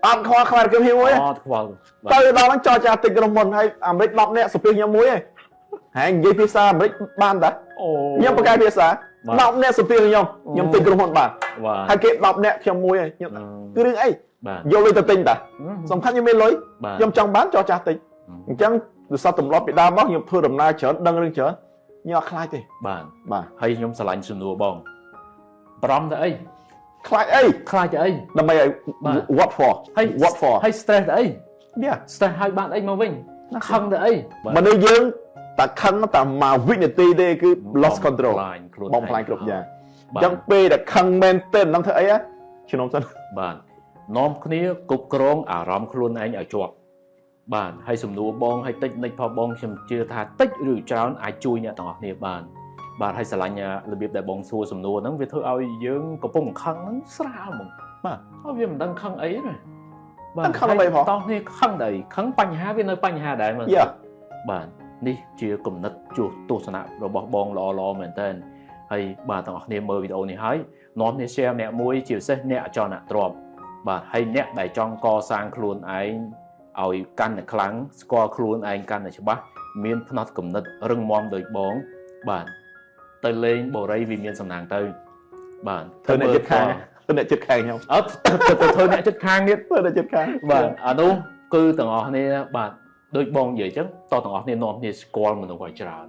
អត់ខ្វល់ខ្មែរខ្ញុំមួយអត់ខ្វល់ទៅដល់ហ្នឹងចរចាទិញក្រុមហ៊ុនហើយអាមេរិក10នាក់សុភីខ្ញុំមួយហើយនិយាយភាសាអាមេរិកបានតាខ្ញុំបកកាយភាសា10នាក់សុភីខ្ញុំទិញក្រុមហ៊ុនបានហើយគេ10នាក់ខ្ញុំមួយហើយខ្ញុំគឺរឿងអីយកលុយទៅទិញតាសំខាន់ខ្ញុំមានលុយខ្ញុំចង់បានចរចាទិញអញ្ចឹងដោយសារទម្លាប់ពីដើមមកខ្ញុំធ្វើដំណើរច្រើនដឹងរឿងច្រើនខ្ញុំអត់ខ្លាចទេបាទហើយខ្ញុំស្រឡាញ់សំណួរបងបារម្ភទៅអីខ្លាចអីដើម្បីឲ្យ what for ហើយ stress ទៅអី stress ឲ្យបានអីមកវិញខឹងទៅអីមនុស្សយើងតែខឹងតែមួយវិនាទីទេគឺ lost control បំផ្លាញគ្រប់យ៉ាងអញ្ចឹងពេលដែលខឹងមែនទែននឹងធ្វើអីជំនុំសិនបាទនាំគ្នាគ្រប់គ្រងអារម្មណ៍ខ្លួនឯងឲ្យជាប់បាទហើយសំណួរបងឲ្យតិចនិចផងបងខ្ញុំជឿថាតិចឬច្រើនអាចជួយអ្នកទាំងអស់គ្នាបានបាទហើយស្រឡាញ់របៀបដែលបងសួរសំណួរហ្នឹងវាធ្វើឲ្យយើងកំពុងខឹងហ្នឹងស្រាលហ្មងបាទហើយវាមិនដឹងខឹងអីទេបាទខឹងអ្វីផងតោះគ្នាខឹងដែរខឹងបញ្ហាវានៅបញ្ហាដែរមើលបាទនេះជាគំនិតជួសទស្សនៈរបស់បងល្អមែនតើហើយបាទទាំងអស់គ្នាមើលវីដេអូនេះហើយនាំគ្នា share ម្នាក់មួយជាពិសេសអ្នកអចលនទ្រព្យបាទហើយអ្នកដែលចង់កសាងខ្លួនឯងឲ្យកាន់តែខ្លាំងស្គាល់ខ្លួនឯងកាន់តែច្បាស់មានផ្នត់គំនិតរឹងមាំដូចបងបាទទៅលេងបូរីវាមានសំណាងទៅបាទធ្វើអ្នកចិត្តខាងខ្ញុំអត់ទៅធ្វើអ្នកចិត្តខាងទៀតធ្វើអ្នកចិត្តខាងបាទអានោះគឺទាំងអស់គ្នាបាទដូចបងនិយាយអញ្ចឹងតទាំងអស់គ្នានាំគ្នាស្គាល់មនុស្សឲ្យច្រើន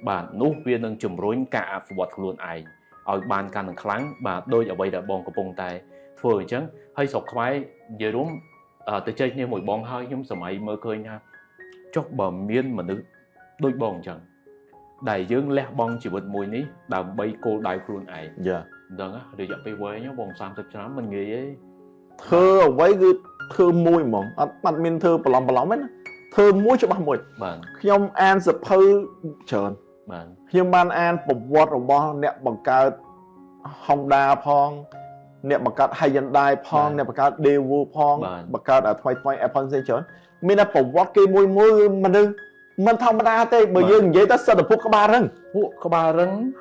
បាទនោះវានឹងជំរុញការអភិវឌ្ឍខ្លួនឯងឲ្យបានកាន់តែខ្លាំងបាទដូចអ្វីដែលបងកំពុងតែធ្វើអញ្ចឹងហើយស្រុកខ្មែរនិយាយរួមទៅជ័យគ្នាមួយបងហើយខ្ញុំសម័យមើលឃើញថាចុះបើមានមនុស្សដូចបងអញ្ចឹងដែលយើងលះបង់ជីវិតមួយនេះដើម្បីគោលដៅខ្លួនឯងដឹងរយៈពេលវែងបង30ឆ្នាំមិនងាយទេធ្វើអ្វីគឺធ្វើមួយហ្មងអត់មានធ្វើប្រឡំទេណាធ្វើមួយច្បាស់មួយបាទខ្ញុំអានសភៅច្រើនបាទខ្ញុំបានអានប្រវត្តិរបស់អ្នកបង្កើត Honda ផងអ្នកបង្កើត Hyundai ផងអ្នកបង្កើត Daewoo ផងបង្កើតថ្មី Apple ផ្សេងច្រើនមានតែប្រវត្តិគេមួយមនុស្សមិនធម្មតាទេបើយើងនិយាយទៅសិតតែពួកក្បាលរឹង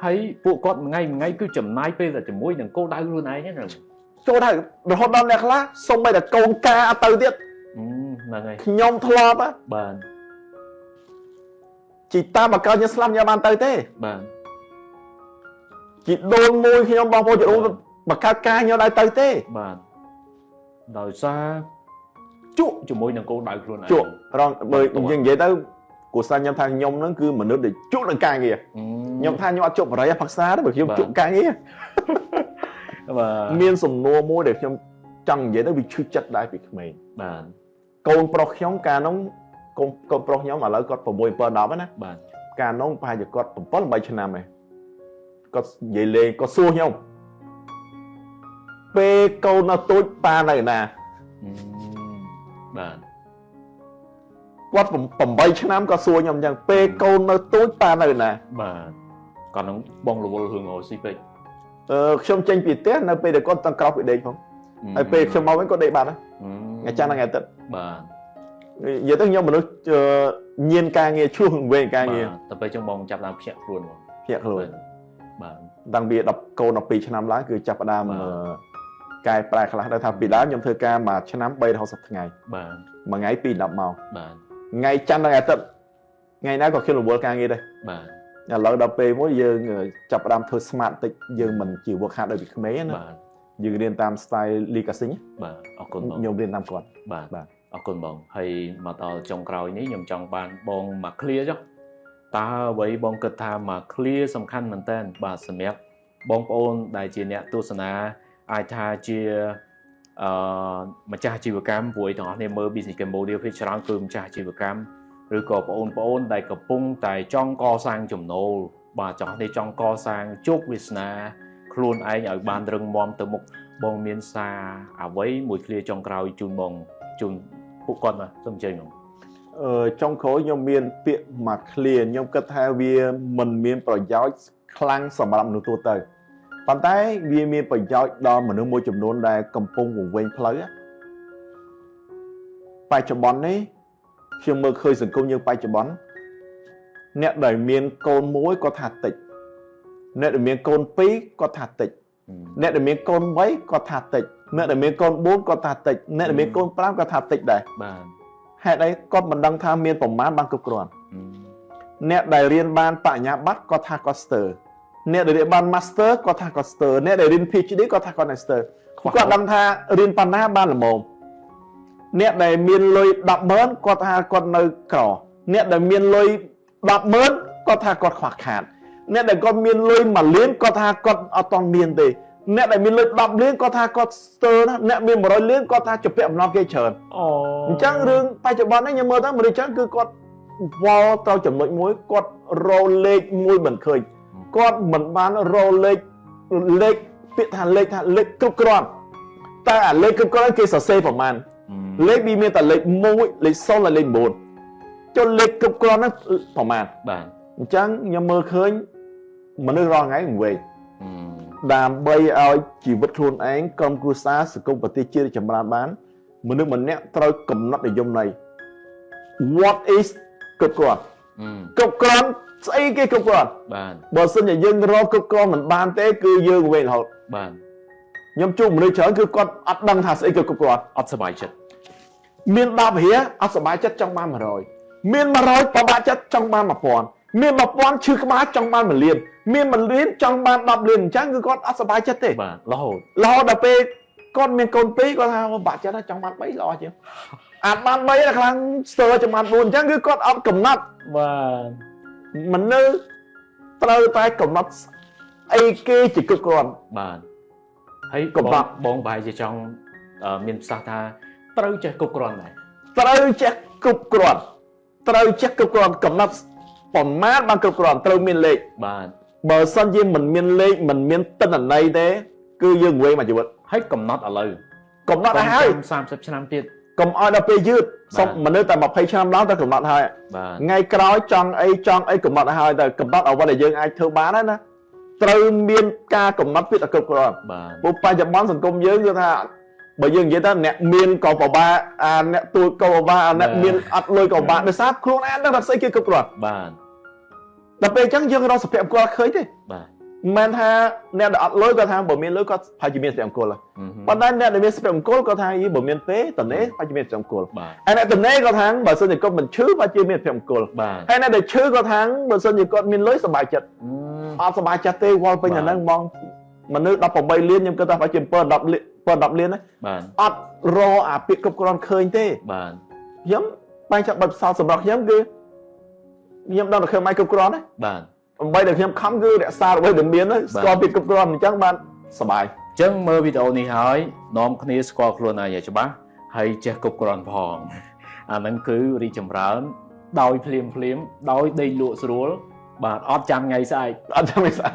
ហើយពួកគាត់មួយថ្ងៃគឺចំណាយពេលតែជាមួយនឹងគោលដៅខ្លួនឯងហ្នឹងចូលទៅរហូតដល់អ្នកខ្លះសុំឲ្យតែកូនការអត់ទៅទៀតហ្នឹងហើយខ្ញុំធ្លាប់បាទជីតាមកកើតខ្ញុំស្លាប់ខ្ញុំបានទៅទេបាទជីដូនមួយខ្ញុំបងប្អូនជីដូនបង្កើតការខ្ញុំដែរទៅទេបាទដោយសារជក់ជាមួយនឹងគោលដៅខ្លួនឯងជក់រងបើយើងនិយាយទៅគូសាខ្ញុំថាខ្ញុំហ្នឹងគឺមនុស្សដែលជក់នឹងការងារខ្ញុំថាខ្ញុំអត់ជក់បរិយាផឹក្សាទេបើខ្ញុំជក់ការងារបាទមានសំណួរមួយដែលខ្ញុំចង់និយាយទៅវាឈឺចិត្តដែរពីក្មេងបាទកូនប្រុសខ្ញុំកាលនោះកូនប្រុសខ្ញុំឥឡូវគាត់6 7 10ណាបាទកាលនោះប្រហែលជាគាត់7 8ឆ្នាំឯងគាត់និយាយលេងគាត់សួរខ្ញុំពេលកូននៅទូចប៉ានៅណាបាទគាត់8ឆ្នាំក៏សួរខ្ញុំអញ្ចឹងពេលកូននៅទូចប៉ានៅណាបាទ còn nó bong lùa hưởng ở xí bịch không tranh bị té nó bây giờ con tăng cao bị đây không ai bây không mau vẫn có đây bạn á ngày cha là ngày tết giờ tất nhiên mà nó nhiên ca nghe chuông về ca nghe tập bây trong bong chập làm phẹt luôn đang bị đọc câu đọc bị cho năm lá cứ chập đam cài prai khá là tham bị đá nhom thơ ca mà cho năm bay họ sập ngày mà ngày pin đập màu ngày cha là ngày tết ngày nay còn khi là bữa ca nghe đây nhà lỡ đập pe mỗi giờ chập đam thơ smart tích giờ mình chịu work hard ở việc mấy nữa giờ điền tam style legacy nhom điền tam còn con bong hay mà tao trong cào nhí nhom trong bàn bong mà clear chứ ta với bong cực tham mà clear sầm khăn mình tên bà sầm ép bong ôn đại diện nhẹ tu sna ai tha chia mà cha chỉ vừa cam vui đó nên mơ business Cambodia phía trong cơm cha chỉ vừa cam rồi có ôn đại cặp bung tại trong co sang chùm nô bà chọn đây trong co sang chúc Visna luôn ai ở bàn rừng mom từ một bong miền xa với mùi clear trong cào chun phụ con mà xong chơi nhung trong khối nhom miền tiệm mà clear nhom cất hai bia mình miền bảo giáo khang sầm làm nụ tua tơi bàn tay bia miền bảo giáo đo mà nước môi chùm nôn đây cầm bung vùng ven phơi á bài chụp bón đấy khi mơ khơi dừng công như bài chụp bón nét đời miền côn muối có thạt tịch nét đời miền côn pí có thạt tịch nét đời miền côn mấy có thạt tịch nét đời miền côn bốn có thạt tịch nét đời miền côn tám có thạt tịch đây hệ đấy con mình đang tham miền phòng mát bằng cực còn nét đời riêng ban tại nhà bắt có thà coster nét đời ban master có thà coster nét đời riêng PhD có thà coster con đang tha riêng pana ban là mồm nét đời miền lôi đập mớn có thà con nơi cỏ nét đời miền lôi đập mớn có thà con khoạc hạt nét đời con miền lôi mà liếng có thà con ở toàn miền thì nét đời miền lôi đập liếng có thà coster nét miền mà nói liếng có thà chụp bẹm nó kia trơn chẳng riêng tay chụp bắn ấy nhưng mà mình chẳng cứ con vào tao chấm nội muối con rô lệch môi mình khơi con mình bán rô lệch tiện thằng lệch cực con ta lệch cực con kia sở xe của man lệch bi miên ta lệch môi lệch sau là lệch bồn cho lệch cực con nó của man chẳng nhưng mơ khơi mà nó ro ngay về đàm bay ao chỉ vật luôn ánh công cua xa sự công vật chia để chấm bán mình nè tôi cầm nắp để dùng này what is cực con xây cái cực con bờ sân nhà dân ro cực con mình ban tế cứ dương về họ nhóm chung mình đi chở cứ con ắt đăng thà xây cực con ắt sờ bài chất miền đạp hía ắt sờ bài chất trong ban mà rồi miền mà rồi có ba chất trong ban mà còn miền mà còn chưa có ba trong ban mà liền miền mà liền trong ban đạp liền chắc cứ con ắt sờ bài chất thế lo đạp pe con miền cồn tí con thao bà chất nó trong ban mấy lo chứ ban mấy là khang sờ trong ban buồn chắc cứ con ắt cầm nắp mình nữ tao tay cầm nắp ai kia chỉ cực còn thấy bong bài gì trong miền xa tha tao chơi cực còn này tao chơi cực còn cầm nắp còn mát bằng cực còn tao miền lệ bờ sân gì mình miền lệ mình miền tân ở đây thế cứ dừng quê mà chịu bật hết cầm nắp ở lời cầm nắp hai sam sắp năm tiết cầm ai đã phê dứt xong mình nơi tại một phê trăm đó ta cầm nắp hai ngay cái đó trong ấy cầm nắp hai ta cầm nắp ở bên này dương ai thương bán đó nè từ miền ca cầm nắp biết là cực rồi bộ ba chấm bón thành công giới như thế bởi dương vậy ta nẹt miền cầu vào ba nẹt tôi cầu vào ba nẹt miền ắt lôi cầu ba để sát khuôn ăn nó đặt xây kia cực rồi đặc biệt chẳng dương đó sập hẹp qua khơi thế men ha nẹt ắt lôi qua thang bởi miền lôi có phải chỉ miền sập cô là còn đây nẹt miền sập cô có thang ý bởi miền tế tận đấy phải chỉ miền sập cô anh nẹt tận đấy có thang bởi sân thì có mình chứ phải chỉ miền sập cô hay nẹt để chứ có thang bởi sân thì có miền lôi sập bài chậtสบายจัดเต้วอลเป็นอย่างนั้นมองมันนึกดับผมใบเลี้ยนยังก็ต้องไปจิ้มเปิดดับเลี้ยนนะอัดรอปิดกับกรอนเคยเต้ย้ำไปจากแบบสาวสำหรับย้ำคือย้ำดังเคยไม่กับกรอนนะใบเด็กย้ำค้ำคือเด็กสาวใบเด็กเมียนนะกรอนปิดกับกรอนจังบ้านสบายจังเมื่อวิดีโอนี้หายน้องคนนี้สกอร์ครัวนาอยากจะบ้าให้เจ้ากับกรอนพองอันนั้นคือรีจำร้านดอยเพลียมดอยได้ลวดสรุลบาดออดจำไงใส่ออดจำไงใส่